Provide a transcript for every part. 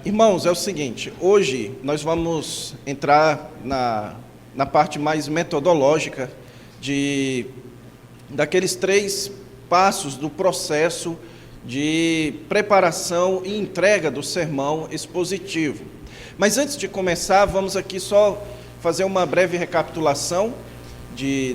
Irmãos, é o seguinte, hoje nós vamos entrar na parte mais metodológica daqueles 3 passos do processo de preparação e entrega do sermão expositivo. Mas antes de começar, vamos aqui só fazer uma breve recapitulação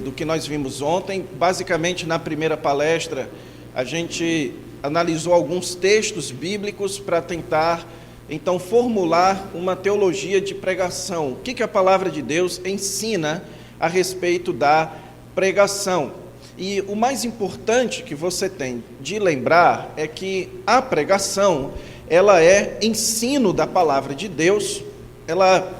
do que nós vimos ontem. Basicamente, na primeira palestra, a gente analisou alguns textos bíblicos para tentar então formular uma teologia de pregação. O que a palavra de Deus ensina a respeito da pregação? E o mais importante que você tem de lembrar é que a pregação, ela é ensino da palavra de Deus, ela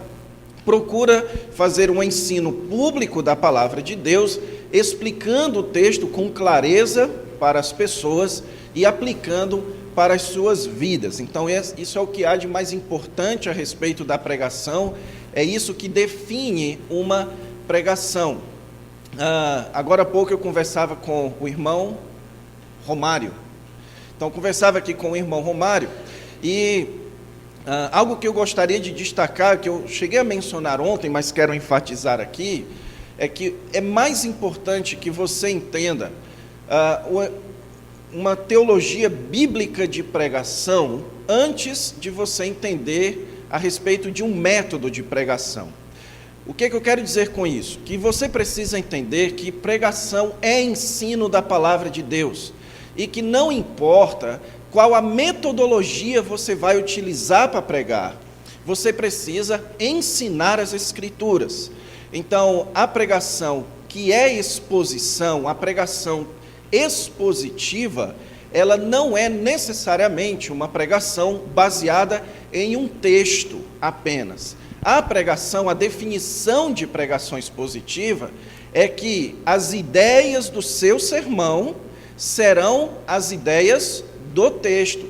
procura fazer um ensino público da palavra de Deus, explicando o texto com clareza para as pessoas e aplicando para as suas vidas. Então, isso é o que há de mais importante a respeito da pregação, é isso que define uma pregação. Agora há pouco eu conversava com o irmão Romário. Então, conversava aqui com o irmão Romário e algo que eu gostaria de destacar, que eu cheguei a mencionar ontem, mas quero enfatizar aqui, é que é mais importante que você entenda uma teologia bíblica de pregação antes de você entender a respeito de um método de pregação. O que eu quero dizer com isso? Que você precisa entender que pregação é ensino da palavra de Deus e que não importa qual a metodologia você vai utilizar para pregar, você precisa ensinar as Escrituras. Então, a pregação que é exposição, a pregação expositiva, ela não é necessariamente uma pregação baseada em um texto apenas. A pregação, a definição de pregação expositiva é que as ideias do seu sermão serão as ideias do texto,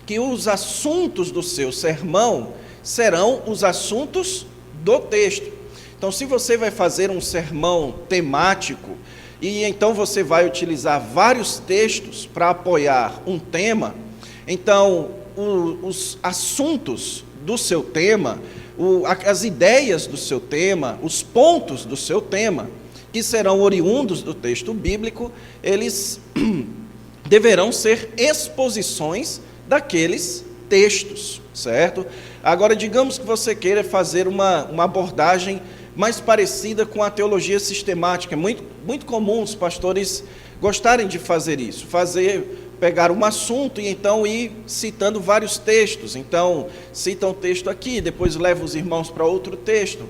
que os assuntos do seu sermão serão os assuntos do texto. Então, se você vai fazer um sermão temático, e então você vai utilizar vários textos para apoiar um tema, então os assuntos do seu tema, as ideias do seu tema, os pontos do seu tema, que serão oriundos do texto bíblico, eles deverão ser exposições daqueles textos, certo? Agora, digamos que você queira fazer uma abordagem mais parecida com a teologia sistemática. É muito comum os pastores gostarem de fazer isso, pegar um assunto e então ir citando vários textos. Então, cita um texto aqui, depois leva os irmãos para outro texto.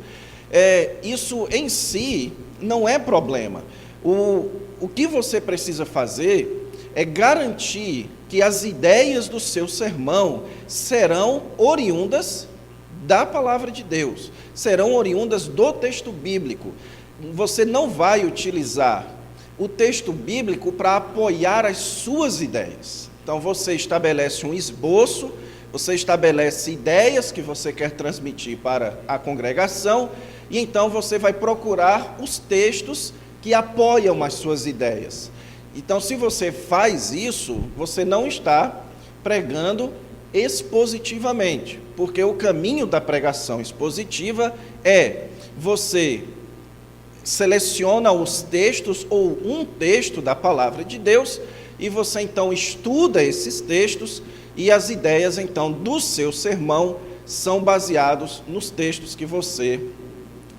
Isso em si não é problema. O que você precisa fazer é garantir que as ideias do seu sermão serão oriundas da palavra de Deus, serão oriundas do texto bíblico. Você não vai utilizar o texto bíblico para apoiar as suas ideias. Então você estabelece um esboço, você estabelece ideias que você quer transmitir para a congregação, e então você vai procurar os textos que apoiam as suas ideias. Então, se você faz isso, você não está pregando expositivamente, porque o caminho da pregação expositiva é você seleciona os textos ou um texto da palavra de Deus e você então estuda esses textos e as ideias então do seu sermão são baseados nos textos que você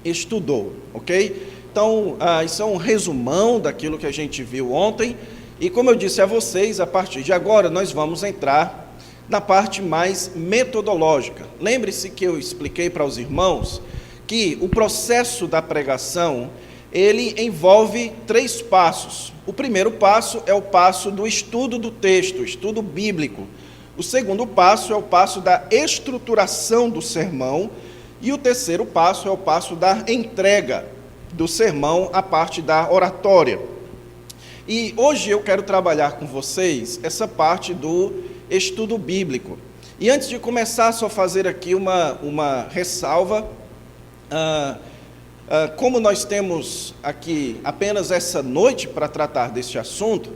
estudou, ok? Então, isso é um resumão daquilo que a gente viu ontem e como eu disse a vocês, a partir de agora nós vamos entrar na parte mais metodológica. Lembre-se que eu expliquei para os irmãos que o processo da pregação, ele envolve 3 passos. O primeiro passo é o passo do estudo do texto, estudo bíblico. O segundo passo é o passo da estruturação do sermão. E o terceiro passo é o passo da entrega do sermão, a parte da oratória. E hoje eu quero trabalhar com vocês essa parte do estudo bíblico. E antes de começar, só fazer aqui uma ressalva. Como nós temos aqui apenas essa noite para tratar deste assunto,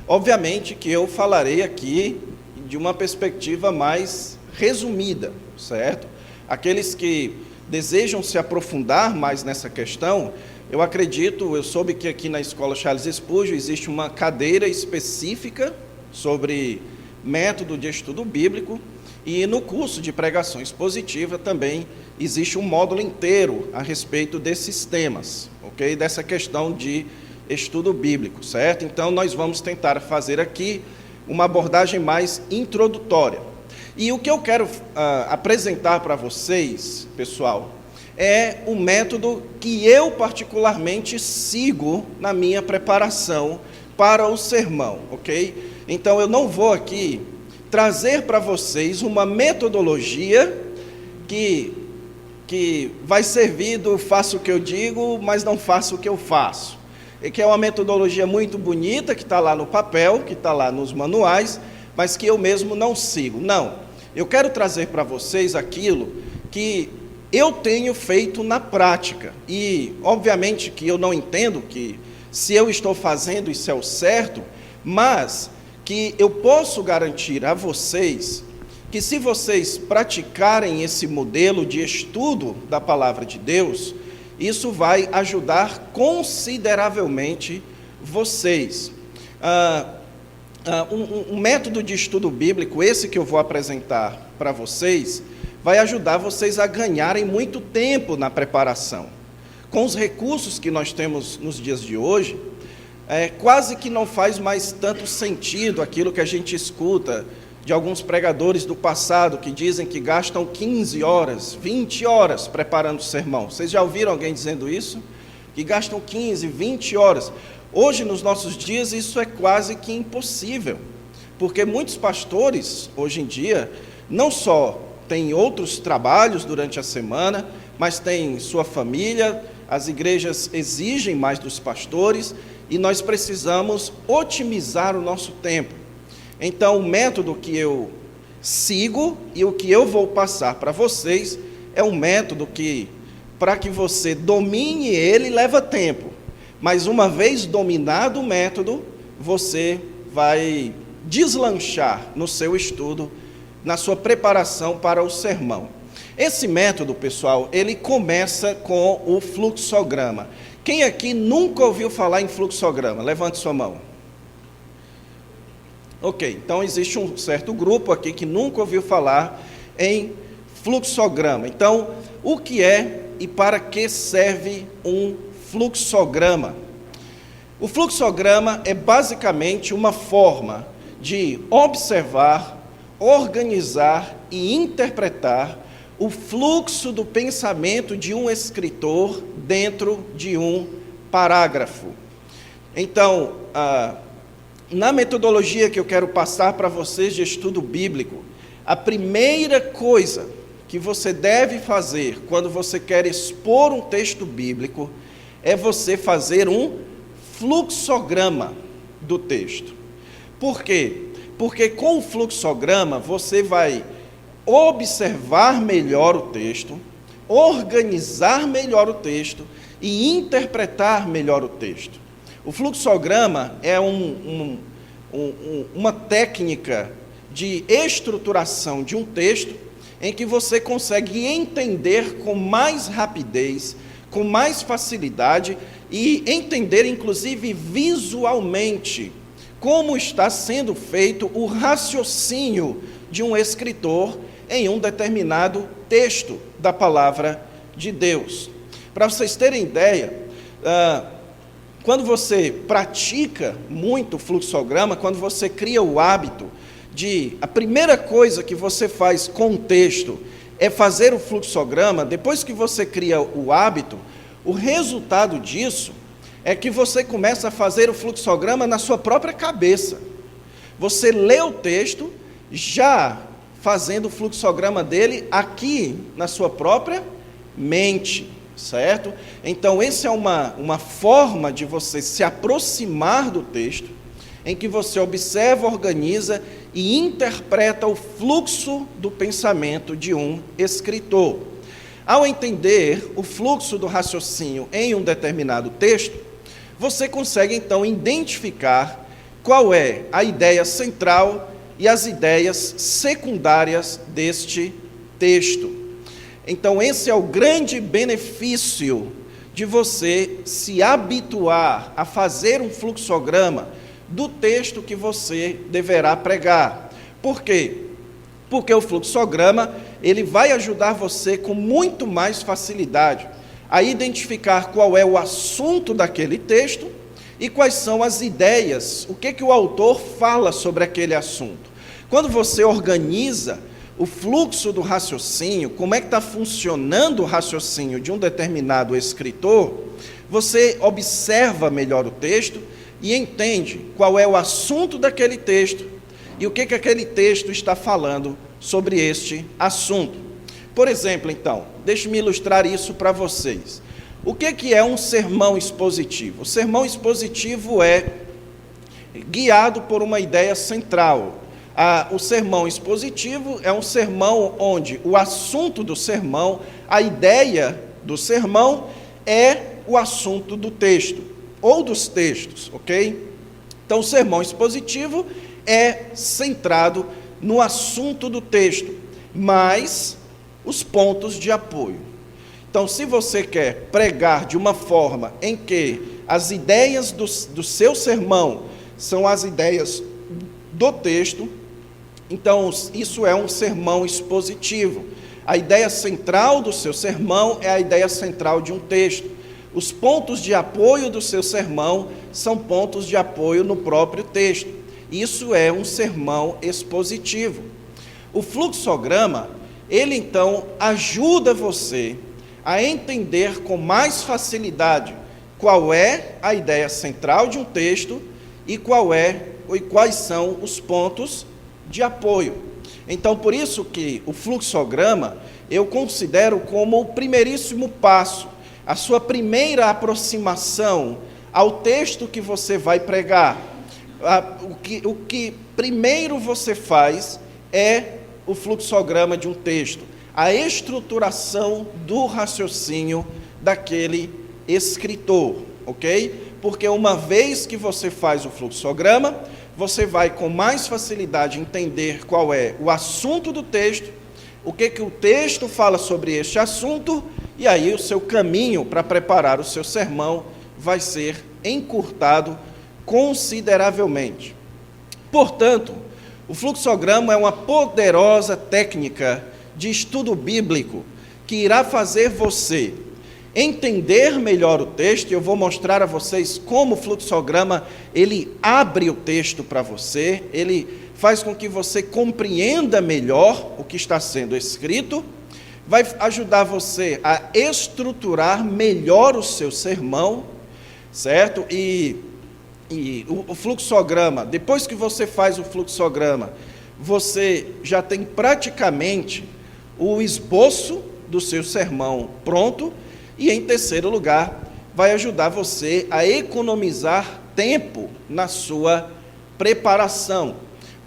obviamente que eu falarei aqui de uma perspectiva mais resumida, certo? Aqueles que desejam se aprofundar mais nessa questão, eu soube que aqui na Escola Charles Spurgeon existe uma cadeira específica sobre método de estudo bíblico, e no curso de pregação expositiva também existe um módulo inteiro a respeito desses temas, ok? Dessa questão de estudo bíblico, certo? Então, nós vamos tentar fazer aqui uma abordagem mais introdutória. E o que eu quero apresentar para vocês, pessoal, é o método que eu particularmente sigo na minha preparação para o sermão, ok? Então, eu não vou aqui trazer para vocês uma metodologia que vai servir do faço o que eu digo, mas não faço o que eu faço. E que é uma metodologia muito bonita, que está lá no papel, que está lá nos manuais, mas que eu mesmo não sigo. Não, eu quero trazer para vocês aquilo que eu tenho feito na prática. E, obviamente, que eu não entendo que se eu estou fazendo isso é o certo, mas que eu posso garantir a vocês que se vocês praticarem esse modelo de estudo da Palavra de Deus, isso vai ajudar consideravelmente vocês. Um método de estudo bíblico, esse que eu vou apresentar para vocês, vai ajudar vocês a ganharem muito tempo na preparação. Com os recursos que nós temos nos dias de hoje, quase que não faz mais tanto sentido aquilo que a gente escuta de alguns pregadores do passado que dizem que gastam 15 horas, 20 horas preparando o sermão. Vocês já ouviram alguém dizendo isso? Que gastam 15, 20 horas. Hoje, nos nossos dias, isso é quase que impossível, porque muitos pastores, hoje em dia, não só têm outros trabalhos durante a semana, mas têm sua família, as igrejas exigem mais dos pastores, e nós precisamos otimizar o nosso tempo. Então, o método que eu sigo e o que eu vou passar para vocês é um método que, para que você domine ele, leva tempo. Mas uma vez dominado o método, você vai deslanchar no seu estudo, na sua preparação para o sermão. Esse método, pessoal, ele começa com o fluxograma. Quem aqui nunca ouviu falar em fluxograma? Levante sua mão. Ok, então existe um certo grupo aqui que nunca ouviu falar em fluxograma. Então, o que é e para que serve um fluxograma? O fluxograma é basicamente uma forma de observar, organizar e interpretar o fluxo do pensamento de um escritor dentro de um parágrafo. Então, na metodologia que eu quero passar para vocês de estudo bíblico, a primeira coisa que você deve fazer quando você quer expor um texto bíblico é você fazer um fluxograma do texto. Por quê? Porque com o fluxograma você vai observar melhor o texto, organizar melhor o texto e interpretar melhor o texto. O fluxograma é uma técnica de estruturação de um texto em que você consegue entender com mais rapidez, com mais facilidade e entender, inclusive, visualmente, como está sendo feito o raciocínio de um escritor em um determinado texto da Palavra de Deus. Para vocês terem ideia, quando você pratica muito o fluxograma, quando você cria o hábito de... A primeira coisa que você faz com o texto é fazer o fluxograma. Depois que você cria o hábito, o resultado disso é que você começa a fazer o fluxograma na sua própria cabeça. Você lê o texto já fazendo o fluxograma dele aqui na sua própria mente, certo? Então, essa é uma forma de você se aproximar do texto, em que você observa, organiza e interpreta o fluxo do pensamento de um escritor. Ao entender o fluxo do raciocínio em um determinado texto, você consegue, então, identificar qual é a ideia central e as ideias secundárias deste texto. Então, esse é o grande benefício de você se habituar a fazer um fluxograma do texto que você deverá pregar. Por quê? Porque o fluxograma, ele vai ajudar você com muito mais facilidade a identificar qual é o assunto daquele texto e quais são as ideias, o que o autor fala sobre aquele assunto. Quando você organiza o fluxo do raciocínio, como é que está funcionando o raciocínio de um determinado escritor, você observa melhor o texto e entende qual é o assunto daquele texto e o que aquele texto está falando sobre este assunto. Por exemplo, então, deixe-me ilustrar isso para vocês. O que é um sermão expositivo? O sermão expositivo é guiado por uma ideia central. O sermão expositivo é um sermão onde o assunto do sermão, a ideia do sermão, é o assunto do texto, ou dos textos, ok? Então, o sermão expositivo é centrado no assunto do texto, mas os pontos de apoio. Então, se você quer pregar de uma forma em que as ideias do seu sermão são as ideias do texto, então isso é um sermão expositivo. A ideia central do seu sermão é a ideia central de um texto. Os pontos de apoio do seu sermão são pontos de apoio no próprio texto. Isso é um sermão expositivo. O fluxograma, ele então ajuda você a entender com mais facilidade qual é a ideia central de um texto e quais são os pontos de apoio. Então, por isso que o fluxograma eu considero como o primeiríssimo passo, a sua primeira aproximação ao texto que você vai pregar. O que primeiro você faz é o fluxograma de um texto, a estruturação do raciocínio daquele escritor, ok? Porque uma vez que você faz o fluxograma, você vai com mais facilidade entender qual é o assunto do texto, o que o texto fala sobre este assunto, e aí o seu caminho para preparar o seu sermão vai ser encurtado consideravelmente. Portanto, o fluxograma é uma poderosa técnica de estudo bíblico que irá fazer você entender melhor o texto, e eu vou mostrar a vocês como o fluxograma, ele abre o texto para você, ele faz com que você compreenda melhor o que está sendo escrito, vai ajudar você a estruturar melhor o seu sermão, certo? E o fluxograma, depois que você faz o fluxograma, você já tem praticamente o esboço do seu sermão pronto. E, em terceiro lugar, vai ajudar você a economizar tempo na sua preparação.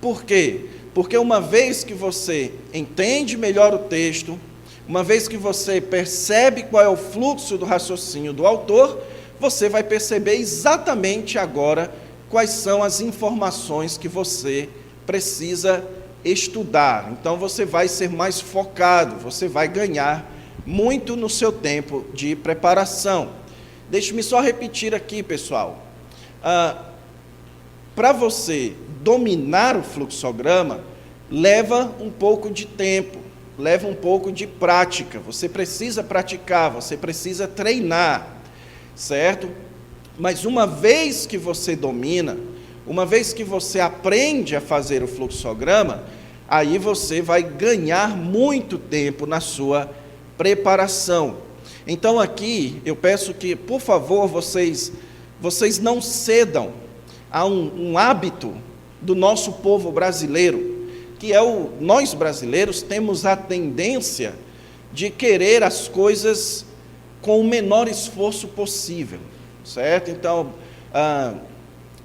Por quê? Porque uma vez que você entende melhor o texto, uma vez que você percebe qual é o fluxo do raciocínio do autor, você vai perceber exatamente agora quais são as informações que você precisa estudar. Então, você vai ser mais focado, você vai ganhar muito no seu tempo de preparação. Deixe-me só repetir aqui, pessoal. Para você dominar o fluxograma, leva um pouco de tempo, leva um pouco de prática. Você precisa praticar, você precisa treinar, certo? Mas uma vez que você domina, uma vez que você aprende a fazer o fluxograma, aí você vai ganhar muito tempo na sua preparação. Então aqui eu peço que, por favor, vocês não cedam a um hábito do nosso povo brasileiro, que é nós brasileiros temos a tendência de querer as coisas com o menor esforço possível, certo? Então,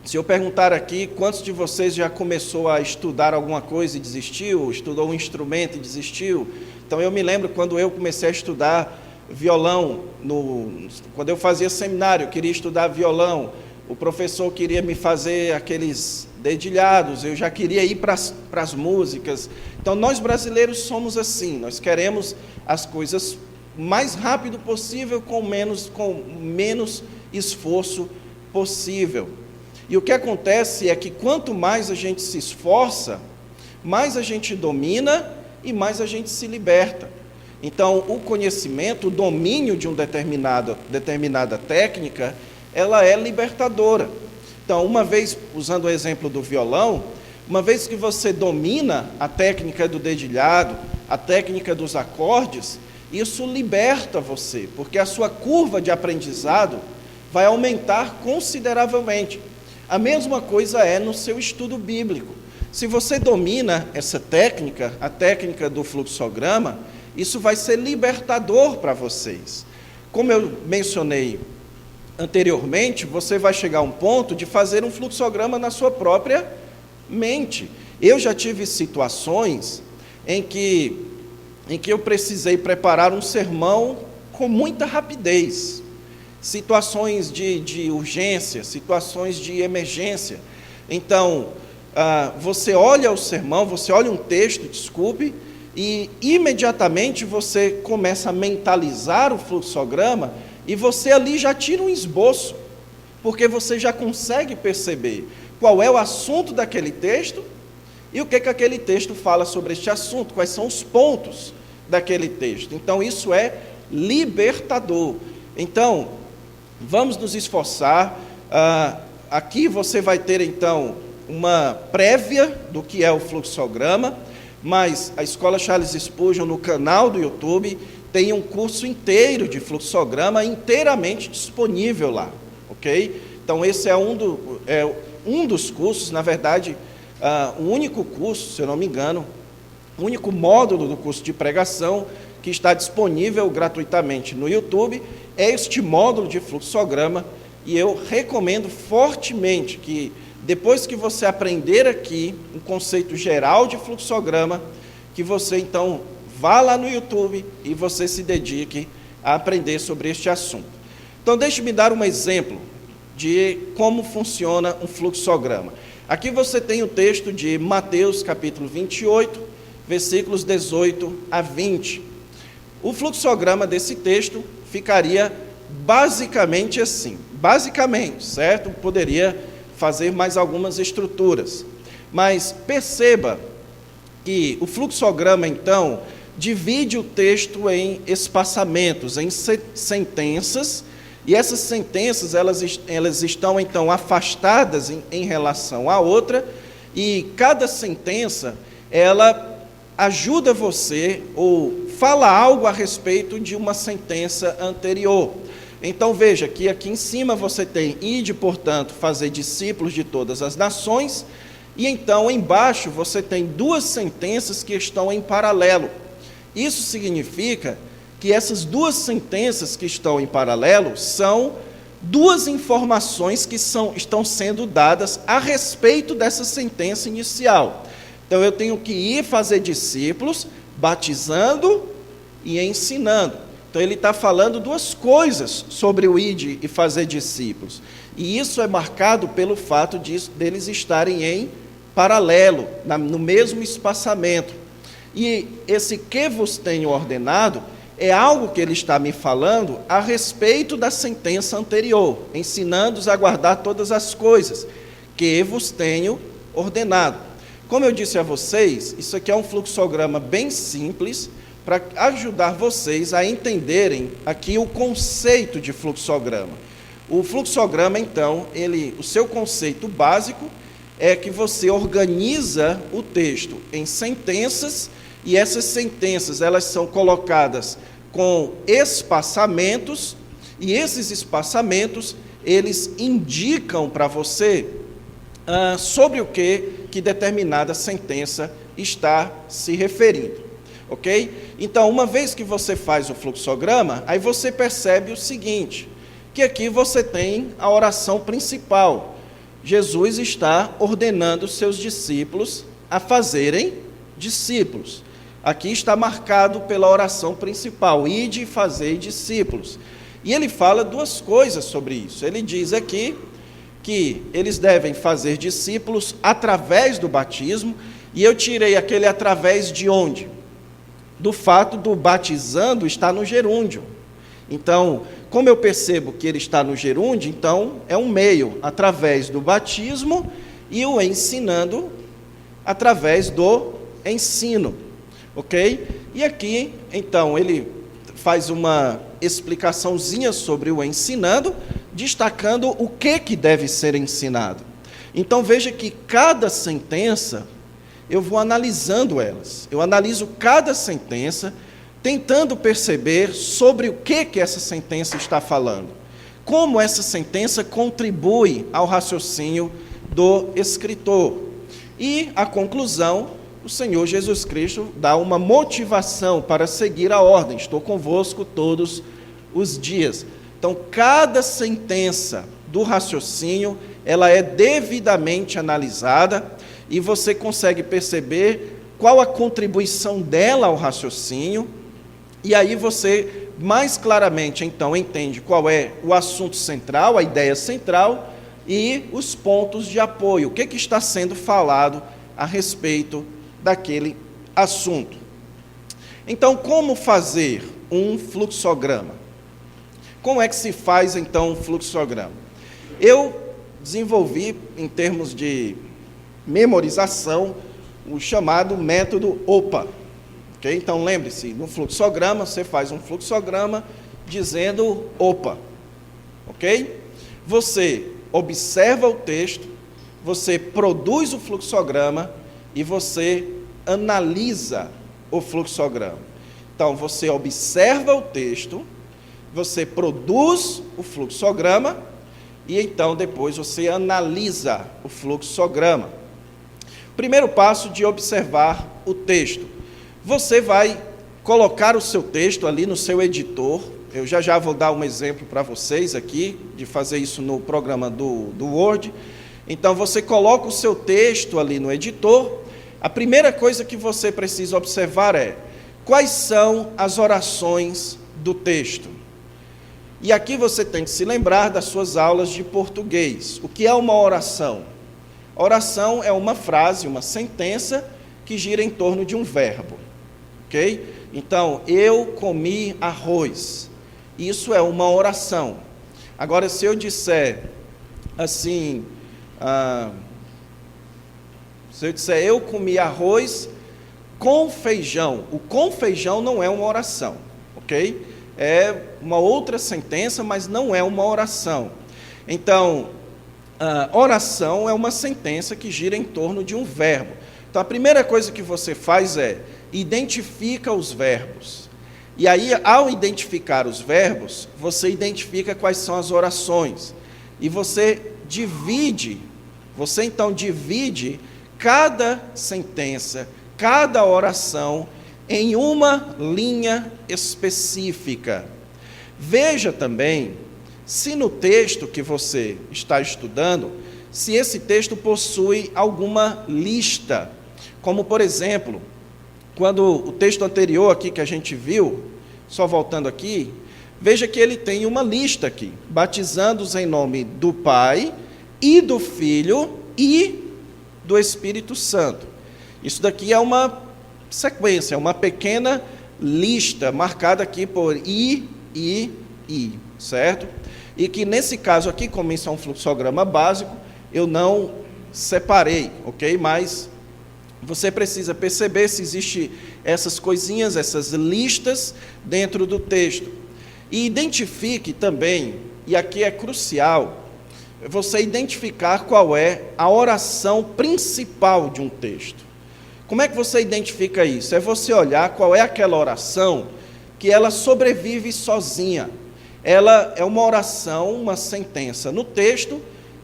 se eu perguntar aqui, quantos de vocês já começou a estudar alguma coisa e desistiu, estudou um instrumento e desistiu? Então, eu me lembro quando eu comecei a estudar violão, quando eu fazia seminário, eu queria estudar violão, o professor queria me fazer aqueles dedilhados, eu já queria ir para as músicas. Então, nós brasileiros somos assim, nós queremos as coisas mais rápido possível, com menos esforço possível. E o que acontece é que quanto mais a gente se esforça, mais a gente domina e mais a gente se liberta. Então, o conhecimento, o domínio de uma determinada técnica, ela é libertadora. Então, uma vez, usando o exemplo do violão, uma vez que você domina a técnica do dedilhado, a técnica dos acordes, isso liberta você, porque a sua curva de aprendizado vai aumentar consideravelmente. A mesma coisa é no seu estudo bíblico. Se você domina essa técnica, a técnica do fluxograma, isso vai ser libertador para vocês. Como eu mencionei anteriormente, você vai chegar a um ponto de fazer um fluxograma na sua própria mente. Eu já tive situações em que eu precisei preparar um sermão com muita rapidez. Situações de urgência, situações de emergência. Então, você olha o sermão, você olha um texto, e imediatamente você começa a mentalizar o fluxograma e você ali já tira um esboço, porque você já consegue perceber qual é o assunto daquele texto e o que aquele texto fala sobre este assunto, quais são os pontos daquele texto. Então, isso é libertador. Então, vamos nos esforçar. Aqui você vai ter, então, uma prévia do que é o fluxograma, mas a Escola Charles Spurgeon, no canal do YouTube, tem um curso inteiro de fluxograma inteiramente disponível lá, ok? Então, esse é um dos cursos, na verdade, o único curso, se eu não me engano, o único módulo do curso de pregação que está disponível gratuitamente no YouTube é este módulo de fluxograma, e eu recomendo fortemente que, depois que você aprender aqui um conceito geral de fluxograma, que você então vá lá no YouTube e você se dedique a aprender sobre este assunto. Então, deixe-me dar um exemplo de como funciona um fluxograma. Aqui você tem o texto de Mateus, capítulo 28, versículos 18 a 20. O fluxograma desse texto ficaria basicamente assim. Basicamente, certo? Poderia fazer mais algumas estruturas. Mas perceba que o fluxograma, então, divide o texto em espaçamentos, em sentenças, e essas sentenças, elas estão, então, afastadas em relação à outra, e cada sentença, ela ajuda você, ou fala algo a respeito de uma sentença anterior. Então, veja que aqui em cima você tem: ide, portanto, fazer discípulos de todas as nações, e então, embaixo, você tem duas sentenças que estão em paralelo. Isso significa que essas duas sentenças que estão em paralelo são duas informações que estão sendo dadas a respeito dessa sentença inicial. Então, eu tenho que ir fazer discípulos, batizando e ensinando. Então, ele está falando duas coisas sobre o ide e fazer discípulos. E isso é marcado pelo fato deles estarem em paralelo, no mesmo espaçamento. E esse que vos tenho ordenado é algo que ele está me falando a respeito da sentença anterior, ensinando-os a guardar todas as coisas que vos tenho ordenado. Como eu disse a vocês, isso aqui é um fluxograma bem simples, para ajudar vocês a entenderem aqui o conceito de fluxograma. O fluxograma, então, o seu conceito básico é que você organiza o texto em sentenças, e essas sentenças, elas são colocadas com espaçamentos, e esses espaçamentos, eles indicam para você sobre o que determinada sentença está se referindo. Ok? Então, uma vez que você faz o fluxograma, aí você percebe o seguinte, que aqui você tem a oração principal. Jesus está ordenando os seus discípulos a fazerem discípulos. Aqui está marcado pela oração principal: ide e fazei discípulos. E ele fala duas coisas sobre isso. Ele diz aqui que eles devem fazer discípulos através do batismo, e eu tirei aquele através de onde? Do fato do batizando estar no gerúndio. Então, como eu percebo que ele está no gerúndio, então é um meio através do batismo e o ensinando através do ensino, ok? E aqui, então, ele faz uma explicaçãozinha sobre o ensinando, destacando o que deve ser ensinado. Então, veja que cada sentença, eu vou analisando elas. Eu analiso cada sentença, tentando perceber sobre o que essa sentença está falando. Como essa sentença contribui ao raciocínio do escritor. E a conclusão, o Senhor Jesus Cristo dá uma motivação para seguir a ordem. Estou convosco todos os dias. Então, cada sentença do raciocínio, ela é devidamente analisada e você consegue perceber qual a contribuição dela ao raciocínio, e aí você mais claramente, então, entende qual é o assunto central, a ideia central, e os pontos de apoio, o que está sendo falado a respeito daquele assunto. Então, como fazer um fluxograma? Como é que se faz, então, um fluxograma? Eu desenvolvi, em termos de memorização, o chamado método OPA. Okay? Então, lembre-se, no fluxograma, você faz um fluxograma dizendo OPA. Ok? Você observa o texto, você produz o fluxograma e você analisa o fluxograma. Então, você observa o texto, você produz o fluxograma e então depois você analisa o fluxograma. Primeiro passo de observar o texto. Você vai colocar o seu texto ali no seu editor. Eu já vou dar um exemplo para vocês aqui, de fazer isso no programa do Word. Então, você coloca o seu texto ali no editor. A primeira coisa que você precisa observar é quais são as orações do texto. E aqui você tem que se lembrar das suas aulas de português. O que é uma oração? A oração é uma frase, uma sentença que gira em torno de um verbo. Ok? Então, eu comi arroz. Isso é uma oração. Agora, se eu disser assim, eu comi arroz com feijão, o com feijão não é uma oração, ok? É uma outra sentença, mas não é uma oração. Então, oração é uma sentença que gira em torno de um verbo. Então, a primeira coisa que você faz é identifica os verbos. E aí, ao identificar os verbos, você identifica quais são as orações. E você então divide cada sentença, cada oração em uma linha específica. Veja também se no texto que você está estudando, se esse texto possui alguma lista. Como, por exemplo, quando o texto anterior aqui que a gente viu, só voltando aqui, veja que ele tem uma lista aqui, batizando-os em nome do Pai e do Filho e do Espírito Santo. Isso daqui é uma sequência, é uma pequena lista marcada aqui por I, certo? E que nesse caso aqui, como isso é um fluxograma básico, eu não separei, ok? Mas você precisa perceber se existe essas coisinhas, essas listas dentro do texto. E identifique também, e aqui é crucial, você identificar qual é a oração principal de um texto. Como é que você identifica isso? É você olhar qual é aquela oração que ela sobrevive sozinha. Ela é uma oração, uma sentença no texto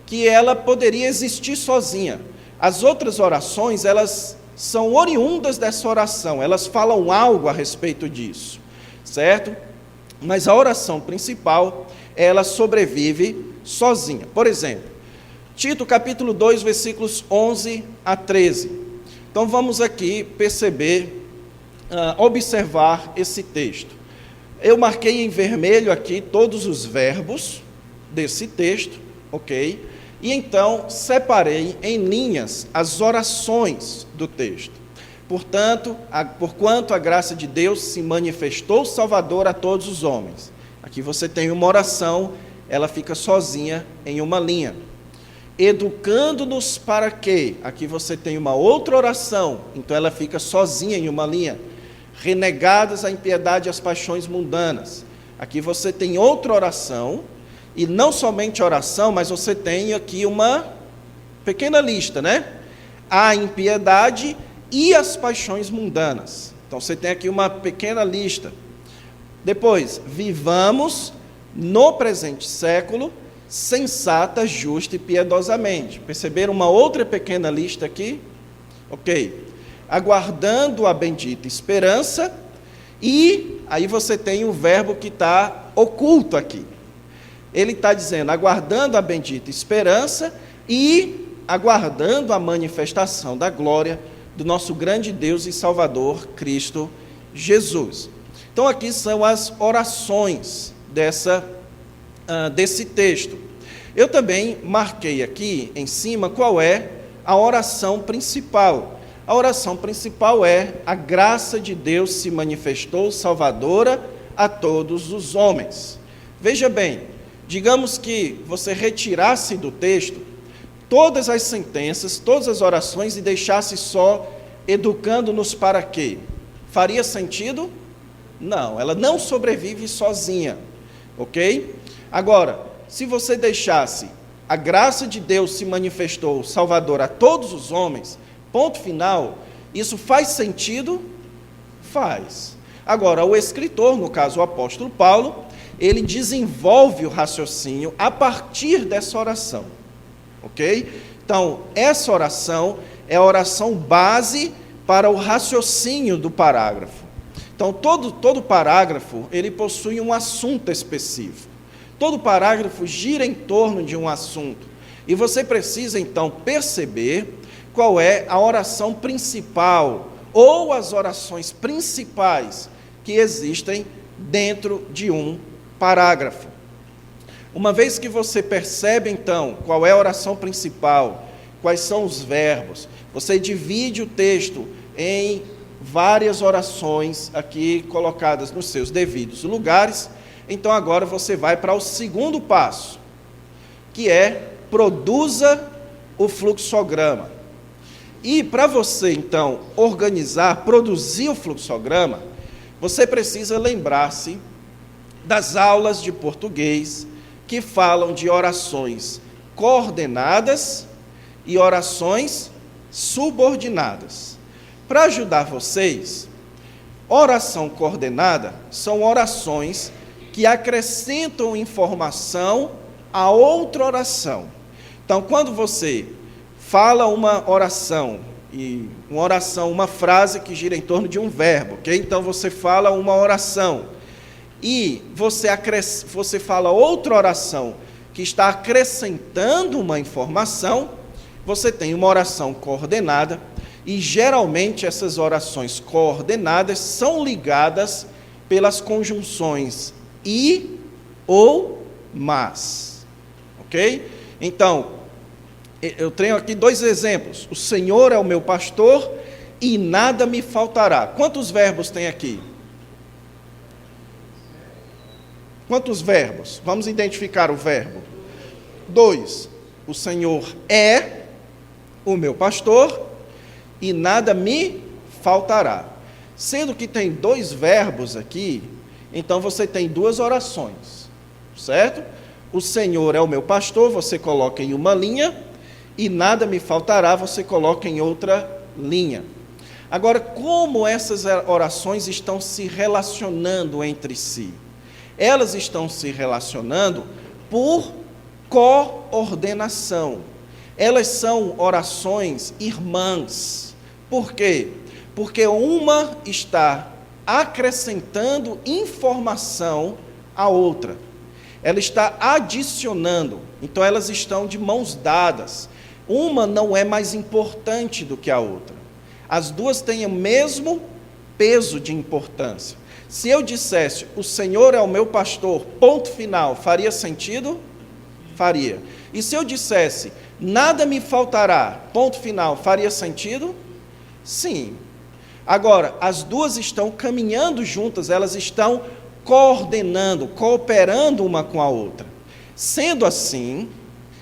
que ela poderia existir sozinha. As outras orações, elas são oriundas dessa oração, elas falam algo a respeito disso, certo? Mas a oração principal, ela sobrevive sozinha. Por exemplo, Tito capítulo 2, versículos 11 a 13. Então vamos aqui perceber, observar esse texto. Eu marquei em vermelho aqui todos os verbos desse texto, ok? E então separei em linhas as orações do texto. Portanto, porquanto a graça de Deus se manifestou salvadora a todos os homens. Aqui você tem uma oração, ela fica sozinha em uma linha. Educando-nos para quê? Aqui você tem uma outra oração, então ela fica sozinha em uma linha. Renegadas a impiedade e as paixões mundanas. Aqui você tem outra oração, e não somente oração, mas você tem aqui uma pequena lista, né? A impiedade e as paixões mundanas. Então você tem aqui uma pequena lista. Depois, vivamos no presente século, sensata, justa e piedosamente. Perceberam uma outra pequena lista aqui? Ok. Aguardando a bendita esperança, e aí você tem o verbo que está oculto aqui. Ele está dizendo, aguardando a bendita esperança e aguardando a manifestação da glória do nosso grande Deus e Salvador, Cristo Jesus. Então aqui são as orações desse texto. Eu também marquei aqui em cima qual é a oração principal. A oração principal é: a graça de Deus se manifestou salvadora a todos os homens. Veja bem, digamos que você retirasse do texto todas as sentenças, todas as orações e deixasse só educando-nos para quê? Faria sentido? Não, ela não sobrevive sozinha, ok? Agora, se você deixasse a graça de Deus se manifestou salvador a todos os homens, ponto final, isso faz sentido? Faz. Agora, o escritor, no caso o apóstolo Paulo, ele desenvolve o raciocínio a partir dessa oração, ok? Então, essa oração é a oração base para o raciocínio do parágrafo. Então, todo parágrafo, ele possui um assunto específico. Todo parágrafo gira em torno de um assunto. E você precisa, então, perceber qual é a oração principal, ou as orações principais que existem dentro de um parágrafo. Uma vez que você percebe, então, qual é a oração principal, quais são os verbos, você divide o texto em várias orações aqui colocadas nos seus devidos lugares. Então agora você vai para o segundo passo, que é produza o fluxograma. E para você então organizar, produzir o fluxograma, você precisa lembrar-se das aulas de português que falam de orações coordenadas e orações subordinadas. Para ajudar vocês, oração coordenada são orações que acrescentam informação a outra oração. Então, quando você fala uma oração, uma frase que gira em torno de um verbo, ok? Então você fala uma oração, e você fala outra oração que está acrescentando uma informação, você tem uma oração coordenada. E geralmente essas orações coordenadas são ligadas pelas conjunções e ou mas, ok? Então, eu tenho aqui dois exemplos. O Senhor é o meu pastor e nada me faltará. Quantos verbos tem aqui? Quantos verbos? Vamos identificar o verbo. 2. O Senhor é o meu pastor e nada me faltará. Sendo que tem dois verbos aqui, então você tem duas orações, certo? O Senhor é o meu pastor, você coloca em uma linha, e nada me faltará, você coloca em outra linha. Agora, como essas orações estão se relacionando entre si? Elas estão se relacionando por coordenação. Elas são orações irmãs. Por quê? Porque uma está acrescentando informação à outra. Ela está adicionando. Então, elas estão de mãos dadas. Uma não é mais importante do que a outra. As duas têm o mesmo peso de importância. Se eu dissesse, o Senhor é o meu pastor, ponto final, faria sentido? Faria. E se eu dissesse, nada me faltará, ponto final, faria sentido? Sim. Agora, as duas estão caminhando juntas, elas estão coordenando, cooperando uma com a outra. Sendo assim,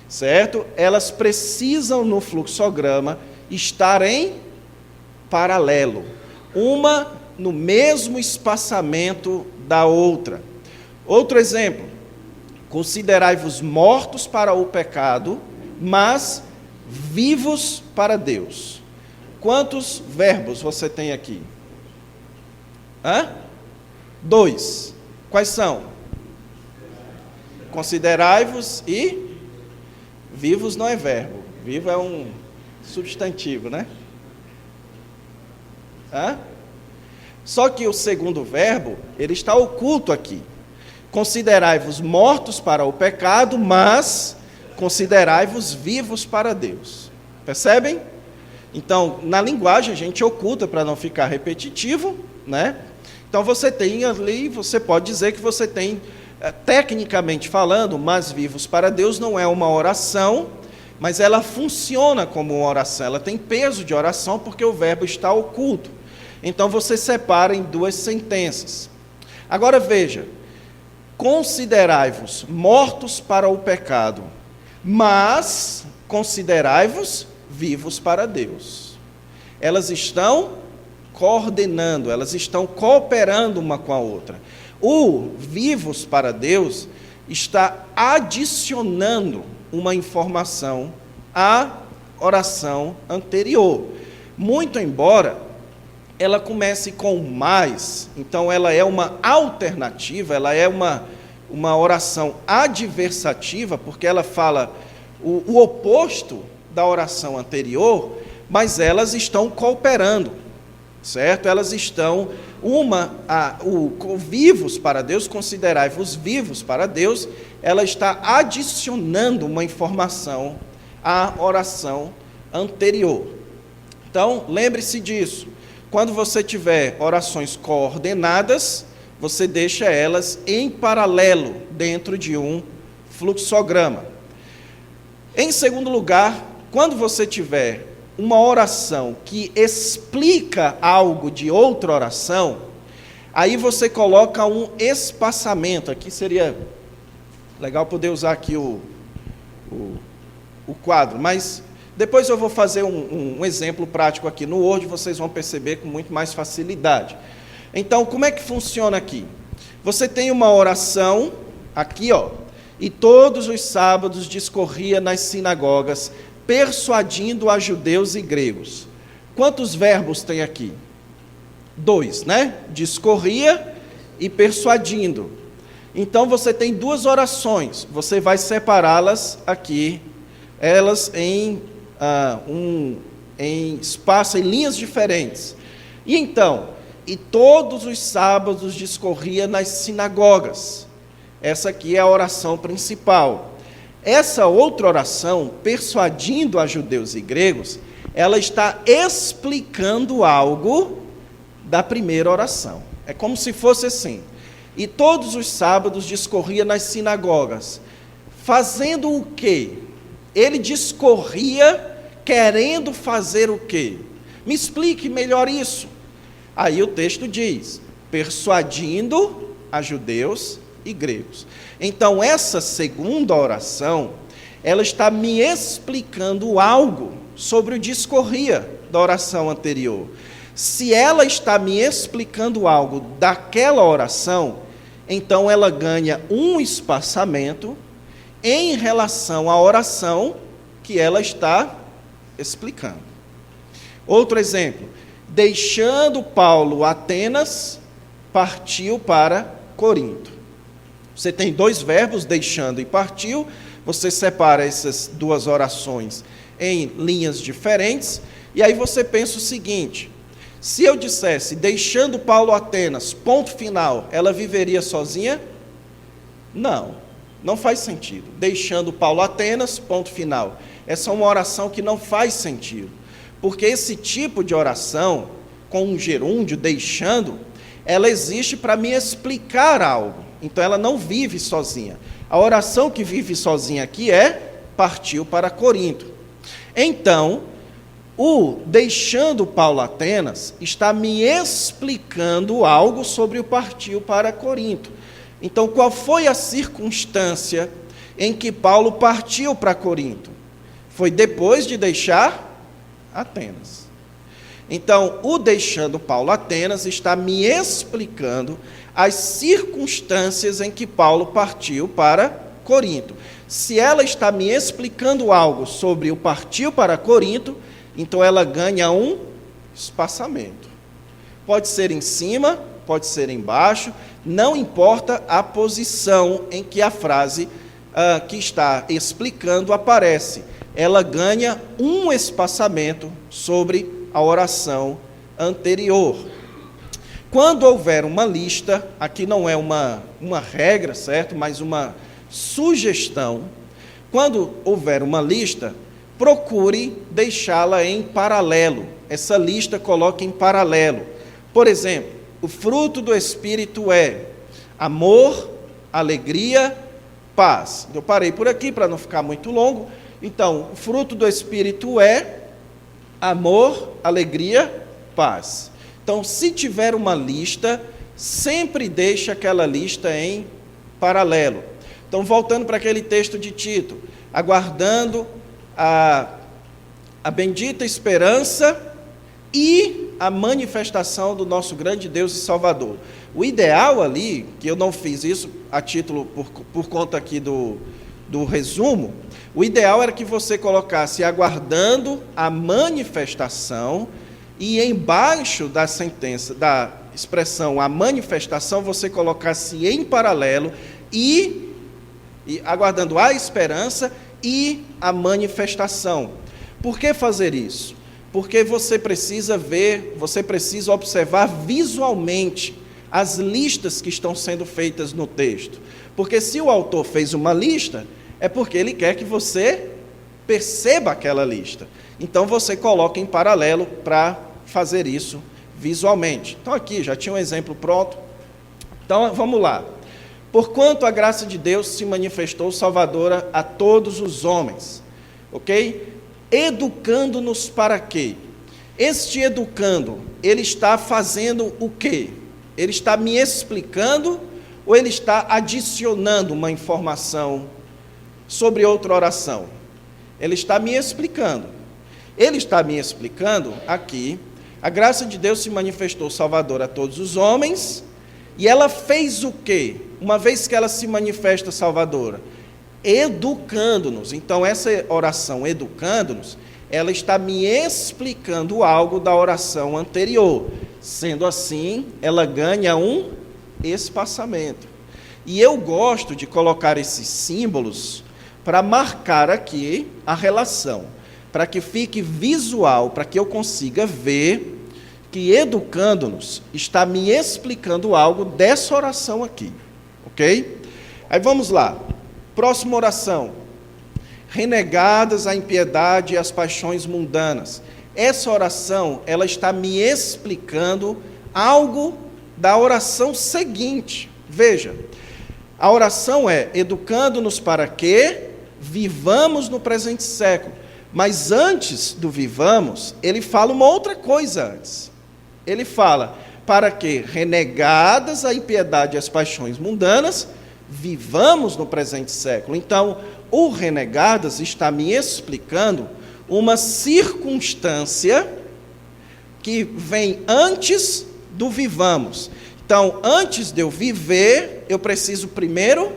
certo? Elas precisam no fluxograma estar em paralelo, uma no mesmo espaçamento da outra. Outro exemplo: considerai-vos mortos para o pecado, mas vivos para Deus. Quantos verbos você tem aqui? 2. Quais são? Considerai-vos e vivos não é verbo. Vivo é um substantivo, né? Só que o segundo verbo, ele está oculto aqui. Considerai-vos mortos para o pecado, mas considerai-vos vivos para Deus. Percebem? Então, na linguagem a gente oculta para não ficar repetitivo, né? Então você tem ali, você pode dizer que você tem, tecnicamente falando, mas vivos para Deus não é uma oração, mas ela funciona como uma oração, ela tem peso de oração porque o verbo está oculto. Então você separa em duas sentenças. Agora veja, considerai-vos mortos para o pecado, mas considerai-vos vivos para Deus. Elas estão coordenando, elas estão cooperando uma com a outra. O vivos para Deus está adicionando uma informação à oração anterior. Muito embora ela comece com mais, então ela é uma alternativa, ela é uma oração adversativa, porque ela fala o oposto da oração anterior, mas elas estão cooperando, certo? Elas estão, vivos para Deus, considerai-vos vivos para Deus, ela está adicionando uma informação à oração anterior. Então, lembre-se disso. Quando você tiver orações coordenadas, você deixa elas em paralelo dentro de um fluxograma. Em segundo lugar, quando você tiver uma oração que explica algo de outra oração, aí você coloca um espaçamento. Aqui seria legal poder usar aqui o quadro, mas depois eu vou fazer um exemplo prático aqui no Word, vocês vão perceber com muito mais facilidade. Então, como é que funciona aqui? Você tem uma oração, aqui, e todos os sábados discorria nas sinagogas, persuadindo a judeus e gregos. Quantos verbos tem aqui? 2, né? Discorria e persuadindo. Então, você tem duas orações, você vai separá-las aqui, elas em espaço, em linhas diferentes. E então, e todos os sábados discorria nas sinagogas. Essa aqui é a oração principal. Essa outra oração, persuadindo a judeus e gregos, ela está explicando algo da primeira oração. É como se fosse assim. E todos os sábados discorria nas sinagogas. Fazendo o quê? Ele discorria querendo fazer o quê? Me explique melhor isso. Aí o texto diz, persuadindo a judeus e gregos. Então, essa segunda oração, ela está me explicando algo sobre o discorria da oração anterior. Se ela está me explicando algo daquela oração, então ela ganha um espaçamento em relação à oração que ela está explicando. Outro exemplo, deixando Paulo Atenas, partiu para Corinto. Você tem dois verbos, deixando e partiu, você separa essas duas orações em linhas diferentes, e aí você pensa o seguinte, se eu dissesse, deixando Paulo Atenas, ponto final, ela viveria sozinha? Não faz sentido. Deixando Paulo Atenas, ponto final. Essa é uma oração que não faz sentido, porque esse tipo de oração, com um gerúndio, deixando, ela existe para me explicar algo. Então ela não vive sozinha. A oração que vive sozinha aqui é partiu para Corinto. Então, o deixando Paulo Atenas está me explicando algo sobre o partiu para Corinto. Então, qual foi a circunstância em que Paulo partiu para Corinto? Foi depois de deixar Atenas. Então, o deixando Paulo Atenas está me explicando as circunstâncias em que Paulo partiu para Corinto. Se ela está me explicando algo sobre o partiu para Corinto, então ela ganha um espaçamento. Pode ser em cima, pode ser embaixo, não importa a posição em que a frase que está explicando aparece. Ela ganha um espaçamento sobre a oração anterior. Quando houver uma lista, aqui não é uma regra, certo? Mas uma sugestão. Quando houver uma lista, procure deixá-la em paralelo. Essa lista coloque em paralelo. Por exemplo, o fruto do Espírito é amor, alegria, paz. Eu parei por aqui para não ficar muito longo. Então, o fruto do Espírito é amor, alegria, paz. Então, se tiver uma lista, sempre deixe aquela lista em paralelo. Então, voltando para aquele texto de Tito, aguardando a bendita esperança e a manifestação do nosso grande Deus e Salvador. O ideal ali, que eu não fiz isso a título por conta aqui do resumo, o ideal era que você colocasse aguardando a manifestação e embaixo da sentença, da expressão a manifestação, você colocasse em paralelo e aguardando a esperança e a manifestação. Por que fazer isso? Porque você precisa ver, você precisa observar visualmente as listas que estão sendo feitas no texto. Porque se o autor fez uma lista, é porque ele quer que você perceba aquela lista. Então você coloca em paralelo para fazer isso visualmente. Então aqui já tinha um exemplo pronto. Então vamos lá. Porquanto a graça de Deus se manifestou salvadora a todos os homens. Ok? Educando-nos para quê? Este educando, ele está fazendo o quê? Ele está me explicando ou ele está adicionando uma informação sobre outra oração? Ele está me explicando. Ele está me explicando aqui, a graça de Deus se manifestou salvadora a todos os homens, e ela fez o quê? Uma vez que ela se manifesta salvadora, educando-nos. Então, essa oração educando-nos, ela está me explicando algo da oração anterior. Sendo assim, ela ganha um espaçamento. E eu gosto de colocar esses símbolos para marcar aqui a relação, para que fique visual, para que eu consiga ver que educando-nos está me explicando algo dessa oração aqui. Ok? Aí vamos lá. Próxima oração. Renegadas a impiedade e as paixões mundanas. Essa oração, ela está me explicando algo da oração seguinte. Veja, a oração é educando-nos para que vivamos no presente século. Mas antes do vivamos, ele fala uma outra coisa antes. Ele fala, para que, renegadas a impiedade e as paixões mundanas, vivamos no presente século. Então, o renegadas está me explicando uma circunstância que vem antes do vivamos. Então, antes de eu viver, eu preciso primeiro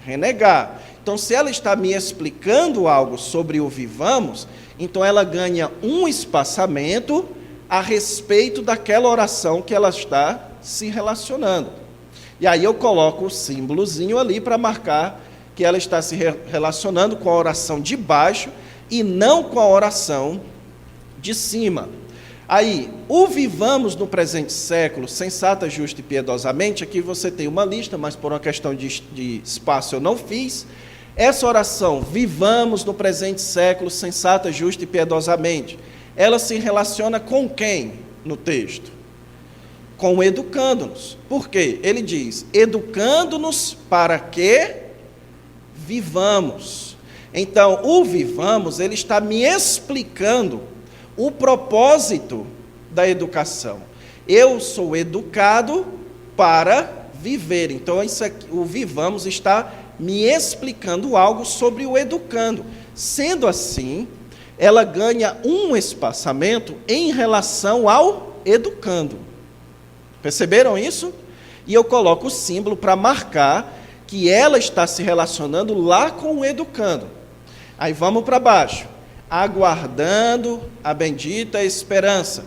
renegar. Então, se ela está me explicando algo sobre o vivamos, então ela ganha um espaçamento a respeito daquela oração que ela está se relacionando. E aí eu coloco o símbolozinho ali para marcar que ela está se relacionando com a oração de baixo e não com a oração de cima. Aí, o vivamos no presente século, sensata, justa e piedosamente, aqui você tem uma lista, mas por uma questão de espaço eu não fiz. Essa oração, vivamos no presente século, sensata, justa e piedosamente, ela se relaciona com quem no texto? com educando-nos. Por quê? Ele diz, educando-nos para que vivamos. Então, o vivamos, ele está me explicando o propósito da educação. Eu sou educado para viver. Então, isso aqui, o vivamos está me explicando algo sobre o educando. Sendo assim, ela ganha um espaçamento em relação ao educando. Perceberam isso? E eu coloco o símbolo para marcar que ela está se relacionando lá com o educando. Aí vamos para baixo. Aguardando a bendita esperança.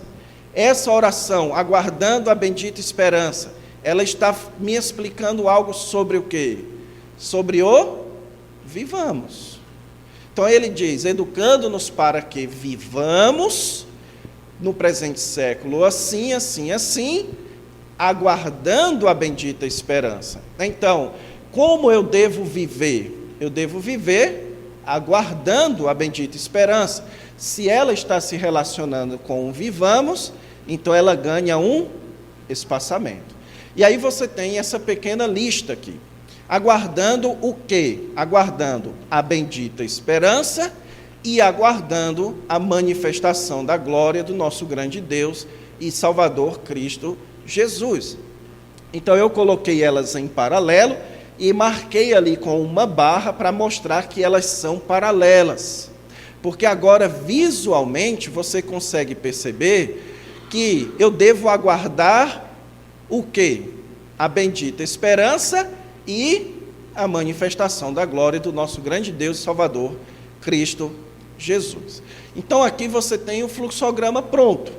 Essa oração, aguardando a bendita esperança, ela está me explicando algo sobre o quê? Sobre o vivamos. Então ele diz, educando-nos para que vivamos no presente século assim, assim, assim, aguardando a bendita esperança. Então, como eu devo viver? Eu devo viver aguardando a bendita esperança. Se ela está se relacionando com o vivamos, então ela ganha um espaçamento. E aí você tem essa pequena lista aqui. Aguardando o quê? Aguardando a bendita esperança e aguardando a manifestação da glória do nosso grande Deus e Salvador Cristo Jesus. Então eu coloquei elas em paralelo e marquei ali com uma barra para mostrar que elas são paralelas. Porque agora visualmente você consegue perceber que eu devo aguardar o quê? A bendita esperança e a manifestação da glória do nosso grande Deus e Salvador, Cristo Jesus. Então aqui você tem o fluxograma pronto.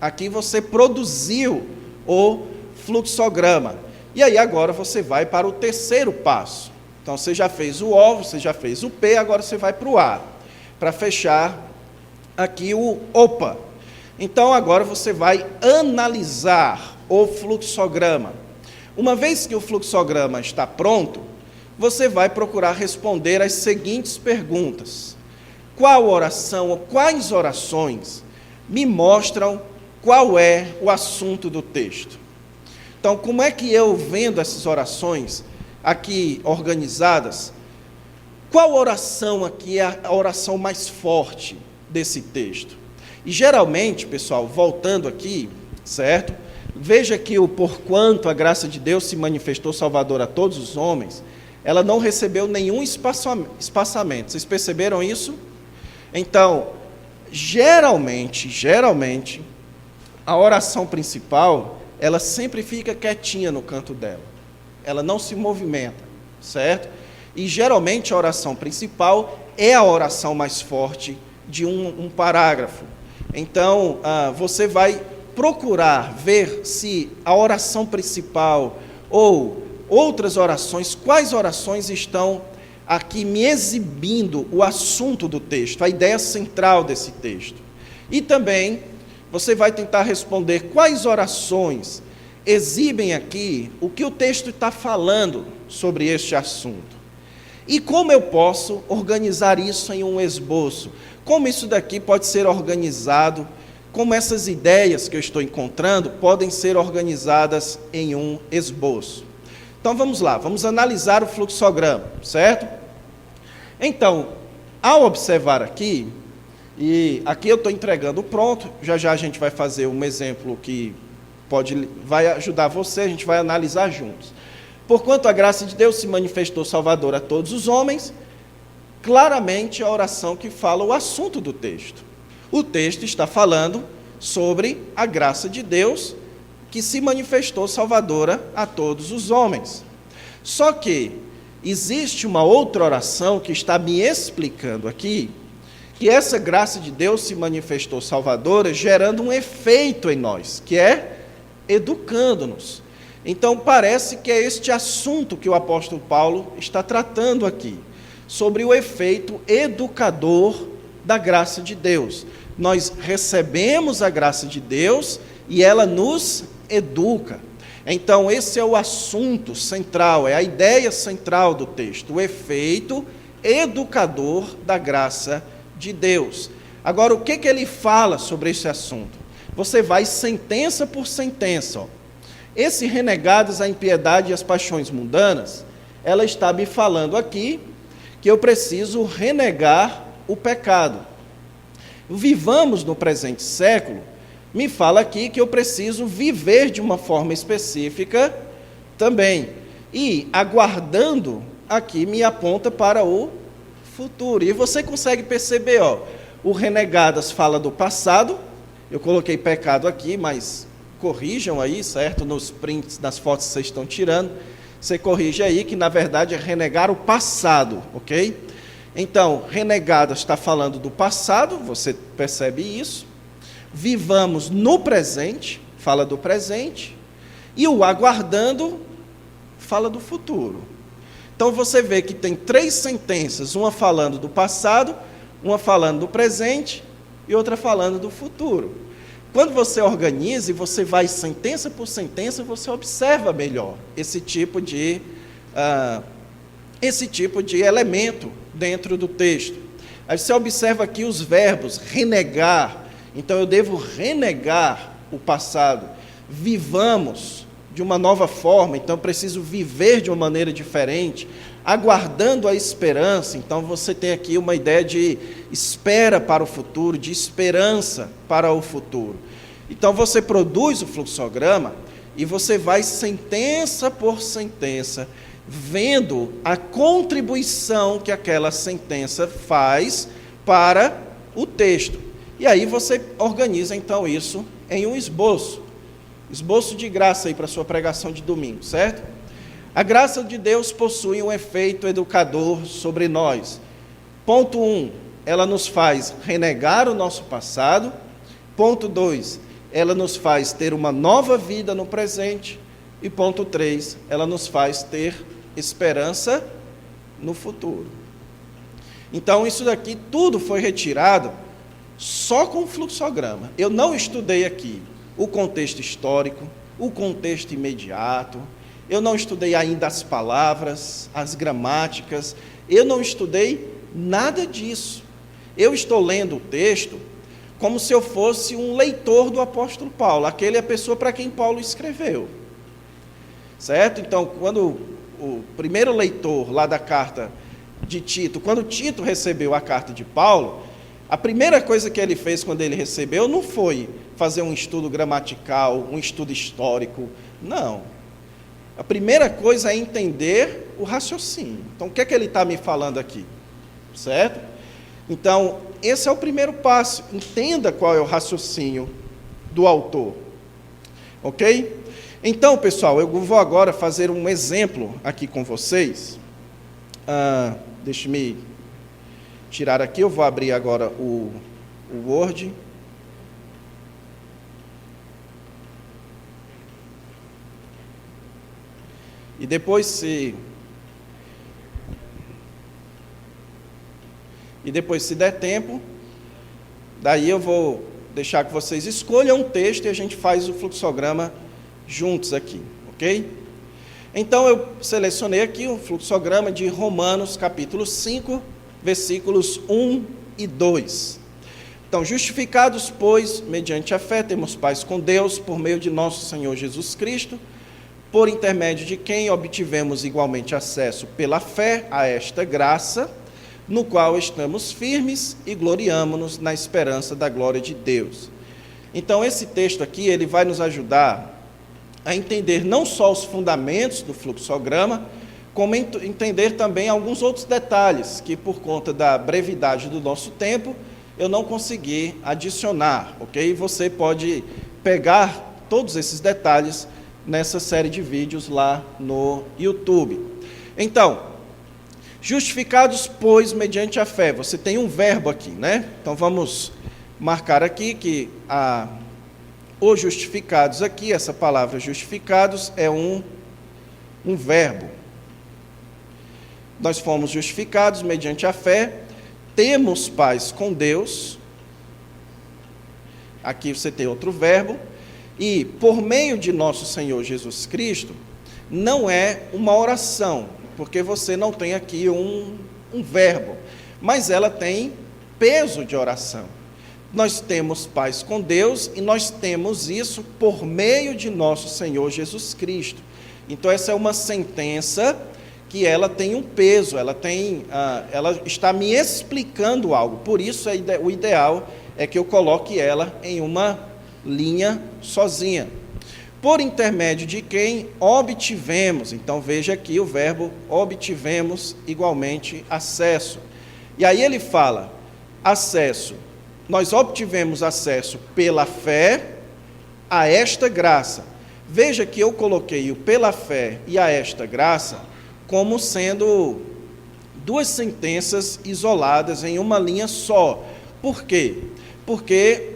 Aqui você produziu o fluxograma. E aí agora você vai para o terceiro passo. Então você já fez o O, você já fez o P, agora você vai para o A. Para fechar aqui o OPA. Então agora você vai analisar o fluxograma. Uma vez que o fluxograma está pronto, você vai procurar responder as seguintes perguntas. Qual oração ou quais orações me mostram qual é o assunto do texto? Então, como é que eu, vendo essas orações aqui organizadas, qual oração aqui é a oração mais forte desse texto? E geralmente, pessoal, voltando aqui, certo? Veja que o porquanto a graça de Deus se manifestou salvador a todos os homens, ela não recebeu nenhum espaçamento. Vocês perceberam isso? Então, geralmente, a oração principal, ela sempre fica quietinha no canto dela. Ela não se movimenta, certo? E geralmente a oração principal é a oração mais forte de um parágrafo. Então, você vai procurar ver se a oração principal ou outras orações, quais orações estão aqui me exibindo o assunto do texto, a ideia central desse texto. E também você vai tentar responder quais orações exibem aqui o que o texto está falando sobre este assunto. E como eu posso organizar isso em um esboço? Como isso daqui pode ser organizado? Como essas ideias que eu estou encontrando podem ser organizadas em um esboço? Então vamos lá, vamos analisar o fluxograma, certo? Então, ao observar aqui, e aqui eu estou entregando pronto, já a gente vai fazer um exemplo que vai ajudar você, a gente vai analisar juntos. Porquanto a graça de Deus se manifestou salvador a todos os homens, claramente a oração que fala o assunto do texto. O texto está falando sobre a graça de Deus que se manifestou salvadora a todos os homens. Só que existe uma outra oração que está me explicando aqui, que essa graça de Deus se manifestou salvadora, gerando um efeito em nós, que é educando-nos. Então parece que é este assunto que o apóstolo Paulo está tratando aqui, sobre o efeito educador da graça de Deus. Nós recebemos a graça de Deus e ela nos educa. Então esse é o assunto central, é a ideia central do texto, o efeito educador da graça de Deus. Agora, o que ele fala sobre esse assunto? Você vai sentença por sentença. Esse renegados à impiedade e às paixões mundanas, ela está me falando aqui que eu preciso renegar o pecado. Vivamos no presente século, me fala aqui que eu preciso viver de uma forma específica também. E aguardando aqui me aponta para o futuro. E você consegue perceber, o renegadas fala do passado. Eu coloquei pecado aqui, mas corrijam aí, certo? Nos prints, nas fotos que vocês estão tirando, você corrige aí que na verdade é renegar o passado, ok? Então, renegadas está falando do passado, você percebe isso. Vivamos no presente, fala do presente. E o aguardando fala do futuro. Então você vê que tem 3 sentenças, uma falando do passado, uma falando do presente e outra falando do futuro. Quando você organiza e você vai sentença por sentença, você observa melhor esse tipo de elemento dentro do texto. Aí você observa aqui os verbos, renegar. Então eu devo renegar o passado. Vivamos de uma nova forma, então eu preciso viver de uma maneira diferente, aguardando a esperança. Então você tem aqui uma ideia de espera para o futuro, de esperança para o futuro. Então você produz o fluxograma e você vai sentença por sentença, vendo a contribuição que aquela sentença faz para o texto. E aí você organiza então isso em um esboço. Esboço de graça aí para a sua pregação de domingo, certo? A graça de Deus possui um efeito educador sobre nós. Ponto 1, ela nos faz renegar o nosso passado. Ponto 2, ela nos faz ter uma nova vida no presente. E ponto 3, ela nos faz ter esperança no futuro. Então isso daqui tudo foi retirado só com o fluxograma. Eu não estudei aqui o contexto histórico, o contexto imediato, eu não estudei ainda as palavras, as gramáticas, eu não estudei nada disso. Eu estou lendo o texto como se eu fosse um leitor do apóstolo Paulo, aquele é a pessoa para quem Paulo escreveu. Certo? Então, quando o primeiro leitor lá da carta de Tito, quando Tito recebeu a carta de Paulo, a primeira coisa que ele fez quando ele recebeu não foi fazer um estudo gramatical, um estudo histórico, não. A primeira coisa é entender o raciocínio. Então, o que é que ele está me falando aqui? Certo? Então, esse é o primeiro passo. Entenda qual é o raciocínio do autor. Ok? Então, pessoal, eu vou agora fazer um exemplo aqui com vocês. Deixe-me tirar aqui, eu vou abrir agora o Word. E depois, se der tempo, daí eu vou deixar que vocês escolham um texto e a gente faz o fluxograma juntos aqui, ok? Então, eu selecionei aqui um fluxograma de Romanos, capítulo 5, versículos 1 e 2. Então, justificados, pois, mediante a fé, temos paz com Deus, por meio de nosso Senhor Jesus Cristo, por intermédio de quem obtivemos igualmente acesso pela fé a esta graça, no qual estamos firmes e gloriamo-nos na esperança da glória de Deus. Então, esse texto aqui, ele vai nos ajudar a entender não só os fundamentos do fluxograma, como entender também alguns outros detalhes, que por conta da brevidade do nosso tempo, eu não consegui adicionar, ok? Você pode pegar todos esses detalhes nessa série de vídeos lá no YouTube. Então, justificados, pois, mediante a fé. Você tem um verbo aqui, né? Então, vamos marcar aqui que os justificados aqui, essa palavra justificados é um verbo. Nós fomos justificados mediante a fé, temos paz com Deus. Aqui você tem outro verbo. E, por meio de nosso Senhor Jesus Cristo, não é uma oração, porque você não tem aqui um verbo, mas ela tem peso de oração. nós temos paz com Deus e nós temos isso por meio de nosso Senhor Jesus Cristo. Então essa é uma sentença que ela tem um peso, ela está me explicando algo. Por isso o ideal é que eu coloque ela em uma linha sozinha. Por intermédio de quem obtivemos, então veja aqui o verbo obtivemos igualmente acesso. E aí ele fala, acesso, nós obtivemos acesso pela fé a esta graça. Veja que eu coloquei o pela fé e a esta graça como sendo duas sentenças isoladas em uma linha só. Por quê? Porque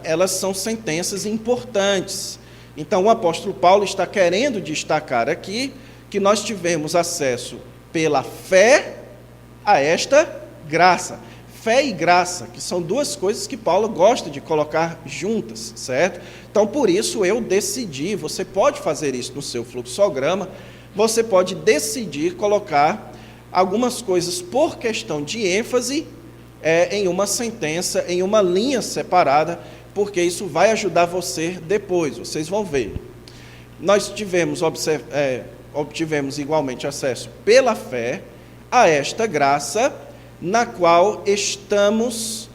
elas são sentenças importantes. Então o apóstolo Paulo está querendo destacar aqui que nós tivemos acesso pela fé a esta graça. Fé e graça, que são duas coisas que Paulo gosta de colocar juntas, certo? Então, por isso eu decidi, você pode fazer isso no seu fluxograma, você pode decidir colocar algumas coisas por questão de ênfase em uma sentença, em uma linha separada, porque isso vai ajudar você depois, vocês vão ver. Nós obtivemos igualmente acesso pela fé a esta graça, na qual estamos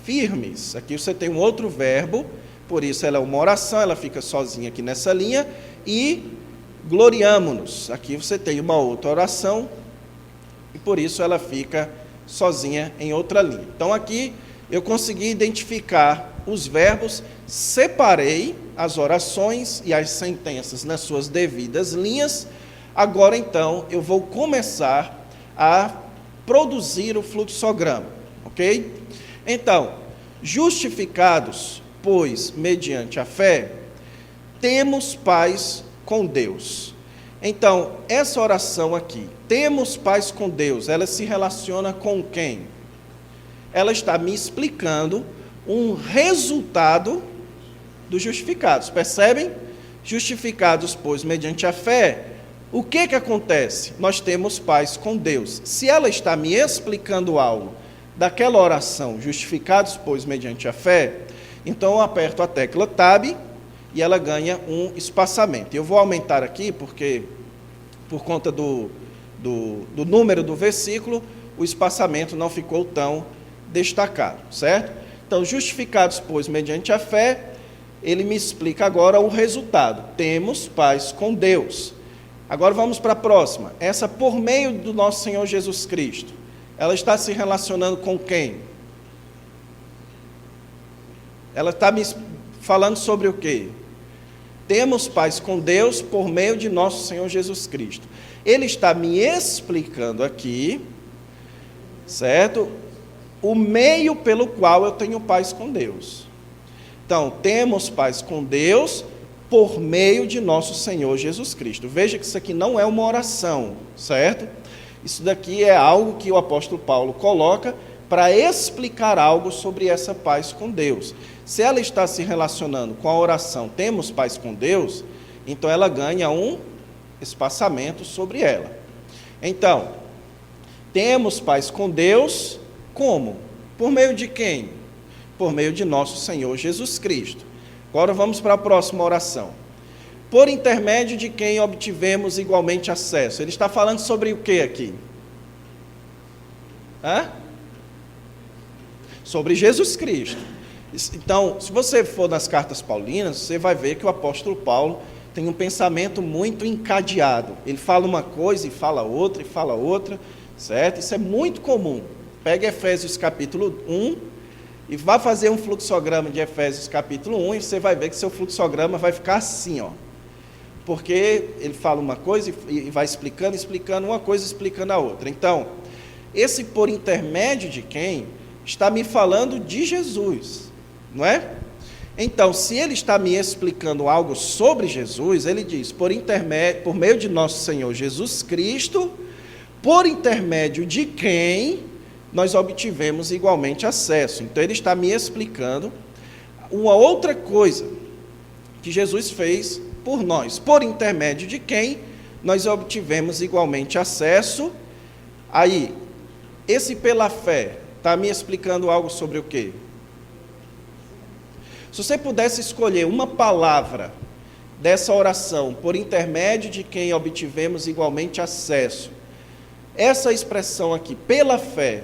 firmes. Aqui você tem um outro verbo, por isso ela é uma oração, ela fica sozinha aqui nessa linha, e gloriamo-nos. Aqui você tem uma outra oração, e por isso ela fica sozinha em outra linha. Então aqui eu consegui identificar os verbos, separei as orações e as sentenças nas suas devidas linhas. Agora então eu vou começar a produzir o fluxograma, ok? Então, justificados, pois, mediante a fé, temos paz com Deus. Então, essa oração aqui, temos paz com Deus, ela se relaciona com quem? Ela está me explicando um resultado dos justificados, percebem? Justificados, pois, mediante a fé, o que acontece? Nós temos paz com Deus. Se ela está me explicando algo daquela oração, justificados, pois, mediante a fé, então eu aperto a tecla Tab e ela ganha um espaçamento. Eu vou aumentar aqui, porque por conta do número do versículo, o espaçamento não ficou tão destacado, certo? Então, justificados, pois, mediante a fé, ele me explica agora o resultado. Temos paz com Deus. Agora vamos para a próxima. Essa por meio do nosso Senhor Jesus Cristo. Ela está se relacionando com quem? Ela está me falando sobre o quê? Temos paz com Deus por meio de nosso Senhor Jesus Cristo. Ele está me explicando aqui, certo? O meio pelo qual eu tenho paz com Deus. Então, temos paz com Deus por meio de nosso Senhor Jesus Cristo. Veja que isso aqui não é uma oração, certo? Isso daqui é algo que o apóstolo Paulo coloca para explicar algo sobre essa paz com Deus. Se ela está se relacionando com a oração temos paz com Deus, então ela ganha um espaçamento sobre ela. Então, temos paz com Deus, como? Por meio de quem? Por meio de nosso Senhor Jesus Cristo. Agora vamos para a próxima oração. Por intermédio de quem obtivemos igualmente acesso. Ele está falando sobre o que aqui? Sobre Jesus Cristo. Então, se você for nas cartas paulinas, você vai ver que o apóstolo Paulo tem um pensamento muito encadeado. Ele fala uma coisa e fala outra, certo? Isso é muito comum. Pega Efésios capítulo 1 e vá fazer um fluxograma de Efésios capítulo 1 e você vai ver que seu fluxograma vai ficar assim, ó. Porque ele fala uma coisa e vai explicando uma coisa, explicando a outra. Então, esse por intermédio de quem está me falando de Jesus, não é? Então, se ele está me explicando algo sobre Jesus, ele diz, por meio de nosso Senhor Jesus Cristo, por intermédio de quem nós obtivemos igualmente acesso. Então, ele está me explicando uma outra coisa que Jesus fez por nós, por intermédio de quem nós obtivemos igualmente acesso. Aí, esse pela fé, está me explicando algo sobre o quê? Se você pudesse escolher uma palavra dessa oração, por intermédio de quem obtivemos igualmente acesso, essa expressão aqui, pela fé,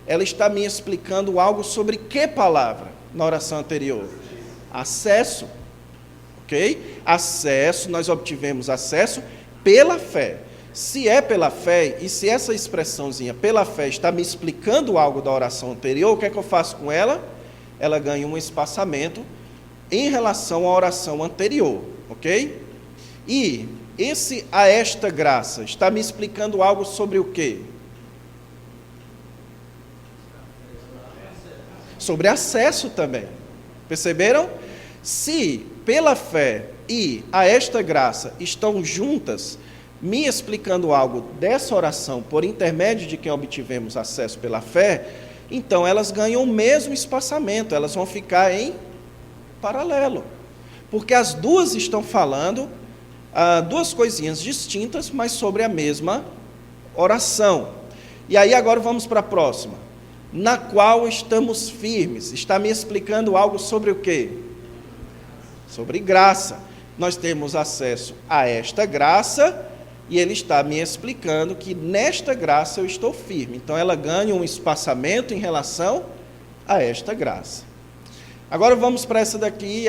ela está me explicando algo sobre que palavra na oração anterior? Acesso, ok? Acesso, nós obtivemos acesso pela fé. Se é pela fé, e se essa expressãozinha pela fé está me explicando algo da oração anterior, o que é que eu faço com ela? Ela ganha um espaçamento em relação à oração anterior, ok? E esse a esta graça está me explicando algo sobre o quê? Sobre acesso também. Perceberam? Se pela fé e a esta graça estão juntas, me explicando algo dessa oração por intermédio de quem obtivemos acesso pela fé, então elas ganham o mesmo espaçamento, elas vão ficar em paralelo. Porque as duas estão falando duas coisinhas distintas, mas sobre a mesma oração. E aí agora vamos para a próxima. Na qual estamos firmes. Está me explicando algo sobre o quê? Sobre graça. Nós temos acesso a esta graça e ele está me explicando que nesta graça eu estou firme. Então ela ganha um espaçamento em relação a esta graça. Agora vamos para essa daqui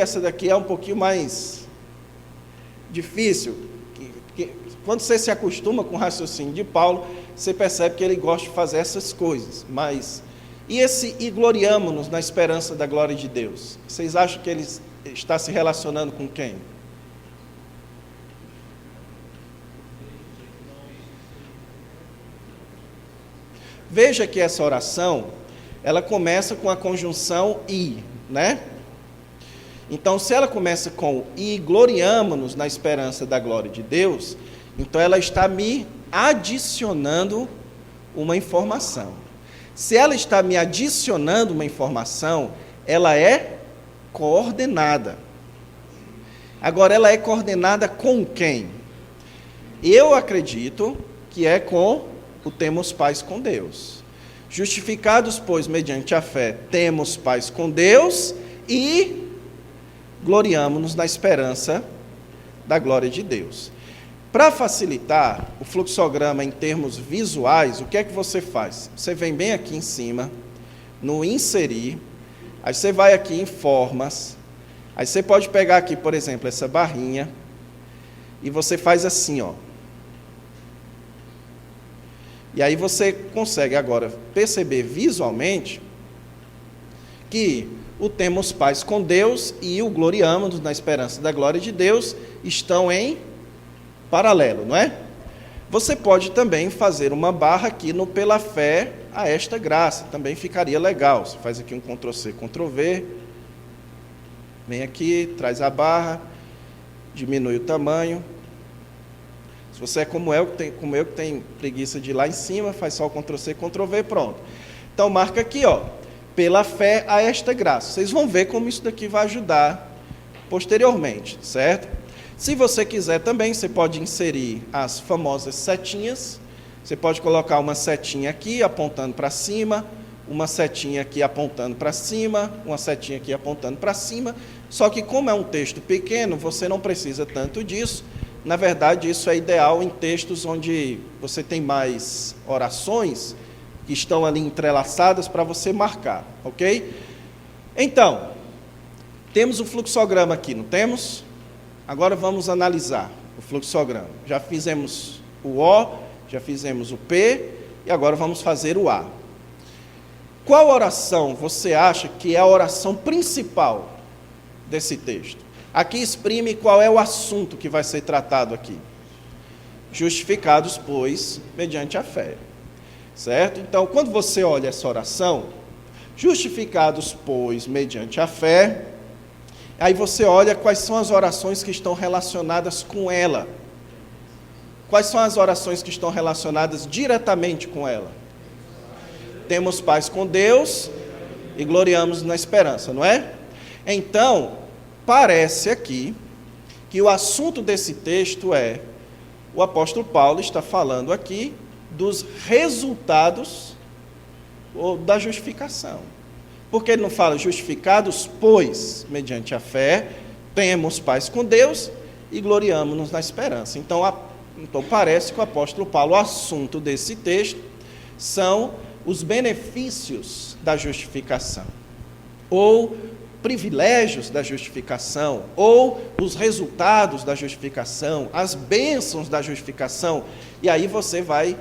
é um pouquinho mais difícil. Quando você se acostuma com o raciocínio de Paulo, você percebe que ele gosta de fazer essas coisas. Mas, e gloriamo-nos na esperança da glória de Deus? Vocês acham que ele está se relacionando com quem? Veja que essa oração, ela começa com a conjunção e, né? Então, se ela começa com e gloriamo-nos na esperança da glória de Deus, então ela está me adicionando uma informação. Se ela está me adicionando uma informação, ela é coordenada. Agora, ela é coordenada com quem? Eu acredito que é com o temos paz com Deus. Justificados, pois, mediante a fé, temos paz com Deus e gloriamo-nos na esperança da glória de Deus. Para facilitar o fluxograma em termos visuais, o que é que você faz? Você vem bem aqui em cima, no inserir, aí você vai aqui em formas, aí você pode pegar aqui, por exemplo, essa barrinha, e você faz assim, ó. E aí você consegue agora perceber visualmente que o temos paz com Deus e o gloriamo-nos na esperança da glória de Deus estão em paralelo, não é? Você pode também fazer uma barra aqui no pela fé a esta graça, também ficaria legal. Você faz aqui um Ctrl+C, Ctrl+V, vem aqui, traz a barra, diminui o tamanho. Se você é como eu que tem preguiça de ir lá em cima, faz só o Ctrl+C, Ctrl+V, pronto. Então marca aqui, ó, pela fé a esta graça. Vocês vão ver como isso daqui vai ajudar posteriormente, certo? Se você quiser também, você pode inserir as famosas setinhas. Você pode colocar uma setinha aqui apontando para cima, uma setinha aqui apontando para cima, uma setinha aqui apontando para cima. Só que como é um texto pequeno, você não precisa tanto disso. Na verdade, isso é ideal em textos onde você tem mais orações que estão ali entrelaçadas para você marcar, ok? Então, temos o fluxograma aqui, não temos? Agora vamos analisar o fluxograma. Já fizemos o O, já fizemos o P, e agora vamos fazer o A. Qual oração você acha que é a oração principal desse texto? Aqui exprime qual é o assunto que vai ser tratado aqui. Justificados, pois, mediante a fé. Certo? Então, quando você olha essa oração, justificados, pois, mediante a fé, aí você olha quais são as orações que estão relacionadas com ela. Quais são as orações que estão relacionadas diretamente com ela? Temos paz com Deus e gloriamos na esperança, não é? Então, parece aqui que o assunto desse texto é, o apóstolo Paulo está falando aqui dos resultados da justificação. Porque ele não fala justificados, pois, mediante a fé, temos paz com Deus e gloriamo-nos na esperança. Então parece que o apóstolo Paulo, o assunto desse texto, são os benefícios da justificação, ou privilégios da justificação, ou os resultados da justificação, as bênçãos da justificação, e aí você vai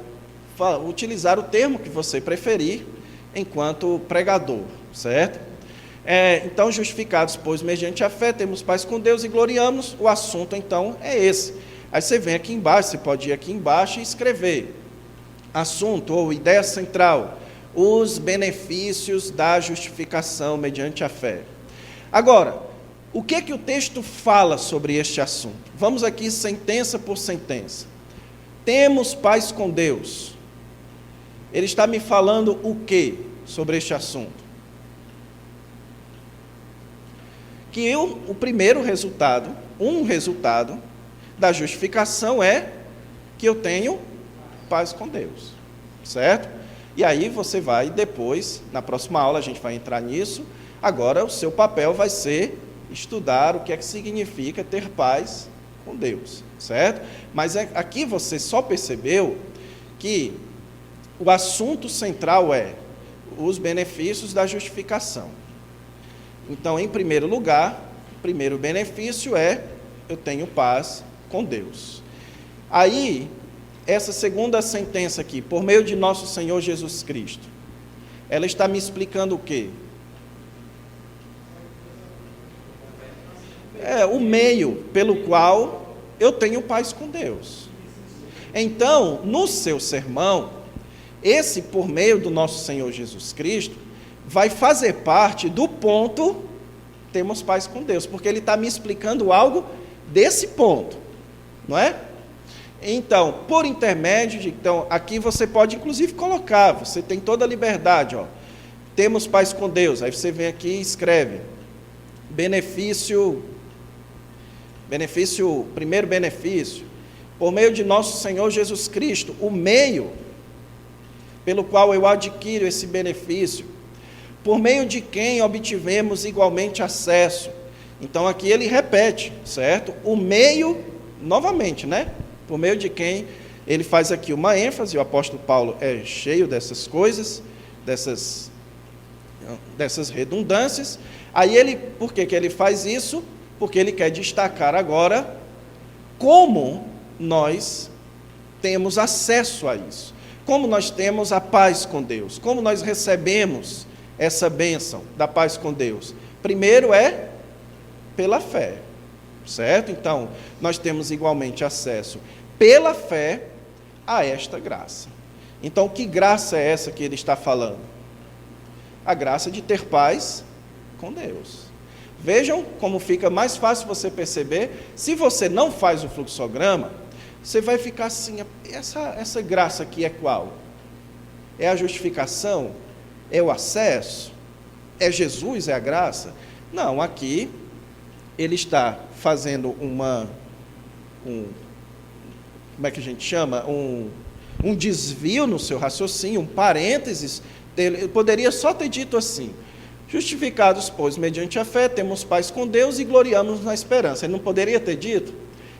utilizar o termo que você preferir enquanto pregador, certo? Então, justificados, pois, mediante a fé, temos paz com Deus e gloriamos, o assunto, então, é esse. Aí você vem aqui embaixo, você pode ir aqui embaixo e escrever assunto ou ideia central, os benefícios da justificação mediante a fé. Agora, o que o texto fala sobre este assunto? Vamos aqui sentença por sentença. Temos paz com Deus. Ele está me falando o que sobre este assunto? Que o primeiro resultado, um resultado da justificação é que eu tenho paz com Deus, certo? E aí você vai depois, na próxima aula a gente vai entrar nisso, agora o seu papel vai ser estudar o que é que significa ter paz com Deus, certo? Mas aqui você só percebeu que o assunto central é os benefícios da justificação. Então, em primeiro lugar, o primeiro benefício é eu tenho paz com Deus. Aí, essa segunda sentença aqui, por meio de nosso Senhor Jesus Cristo, ela está me explicando o quê? O meio pelo qual eu tenho paz com Deus. Então, no seu sermão, esse por meio do nosso Senhor Jesus Cristo, vai fazer parte do ponto temos paz com Deus, porque ele está me explicando algo desse ponto, não é? Então, por intermédio de... Então, aqui você pode inclusive colocar, você tem toda a liberdade, ó. Temos paz com Deus, aí você vem aqui e escreve primeiro benefício, por meio de nosso Senhor Jesus Cristo, o meio pelo qual eu adquiro esse benefício, por meio de quem obtivemos igualmente acesso. Então aqui ele repete, certo? O meio, novamente, né? Por meio de quem ele faz aqui uma ênfase, o apóstolo Paulo é cheio dessas coisas, dessas redundâncias. Aí por que ele faz isso? Porque ele quer destacar agora como nós temos acesso a isso, como nós temos a paz com Deus, como nós recebemos essa bênção da paz com Deus. Primeiro é pela fé, certo? Então, nós temos igualmente acesso pela fé a esta graça. Então, que graça é essa que ele está falando? A graça de ter paz com Deus. Vejam como fica mais fácil você perceber. Se você não faz o fluxograma, você vai ficar assim, essa graça aqui é qual? É a justificação? É o acesso? É Jesus? É a graça? Não, aqui ele está fazendo como é que a gente chama? Um desvio no seu raciocínio, um parênteses. Ele poderia só ter dito assim: justificados, pois, mediante a fé, temos paz com Deus e gloriamos na esperança. Ele não poderia ter dito,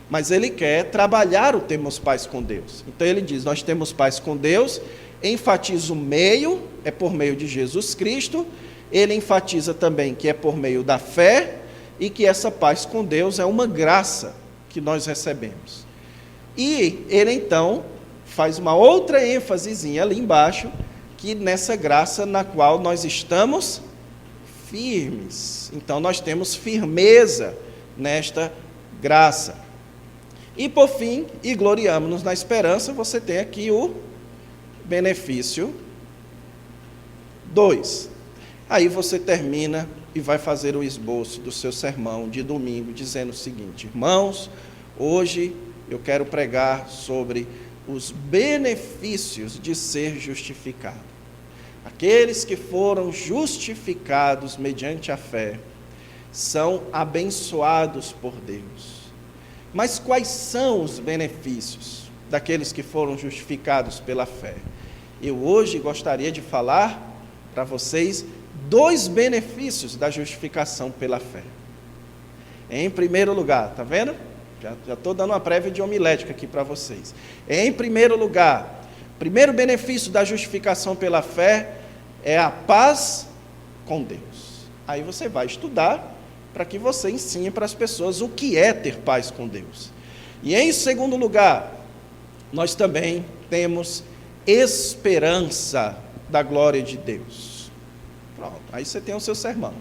mas ele quer trabalhar o temos paz com Deus. Então ele diz, nós temos paz com Deus, enfatiza o meio, é por meio de Jesus Cristo, ele enfatiza também que é por meio da fé, e que essa paz com Deus é uma graça que nós recebemos. E ele então faz uma outra ênfasezinha ali embaixo, que nessa graça na qual nós estamos firmes. Então nós temos firmeza nesta graça. E por fim, e gloriamo-nos na esperança, você tem aqui o benefício 2. Aí você termina e vai fazer o esboço do seu sermão de domingo, dizendo o seguinte: irmãos, hoje eu quero pregar sobre os benefícios de ser justificado. Aqueles que foram justificados mediante a fé são abençoados por Deus. Mas quais são os benefícios daqueles que foram justificados pela fé? Eu hoje gostaria de falar para vocês 2 benefícios da justificação pela fé. Em primeiro lugar, tá vendo? Já estou dando uma prévia de homilética aqui para vocês. Em primeiro lugar, primeiro benefício da justificação pela fé é a paz com Deus. Aí você vai estudar para que você ensine para as pessoas o que é ter paz com Deus. E em segundo lugar, nós também temos esperança da glória de Deus. Pronto, aí você tem o seu sermão.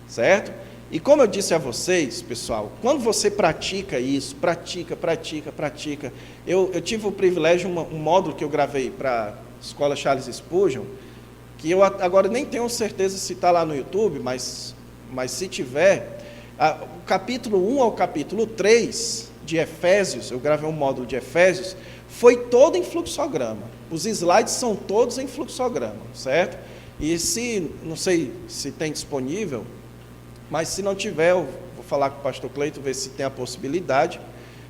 Certo? E como eu disse a vocês, pessoal, quando você pratica isso, pratica, eu tive o privilégio, um módulo que eu gravei para a Escola Charles Spurgeon, que eu agora nem tenho certeza se está lá no YouTube, mas se tiver, o capítulo 1 ao capítulo 3 de Efésios, eu gravei um módulo de Efésios, foi todo em fluxograma. Os slides são todos em fluxograma, certo? E não sei se tem disponível, mas se não tiver, eu vou falar com o pastor Cleito, ver se tem a possibilidade,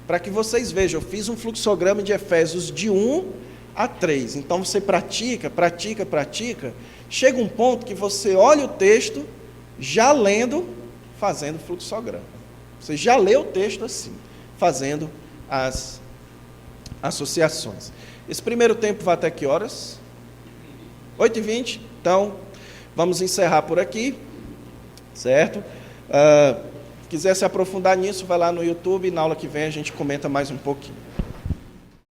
para que vocês vejam, eu fiz um fluxograma de Efésios de 1 a 3, então você pratica, chega um ponto que você olha o texto, já lendo, fazendo fluxograma. Você já lê o texto assim, fazendo as associações. Esse primeiro tempo vai até que horas? 8h20, então, vamos encerrar por aqui. Certo? Quiser se aprofundar nisso, vai lá no YouTube, e na aula que vem a gente comenta mais um pouquinho.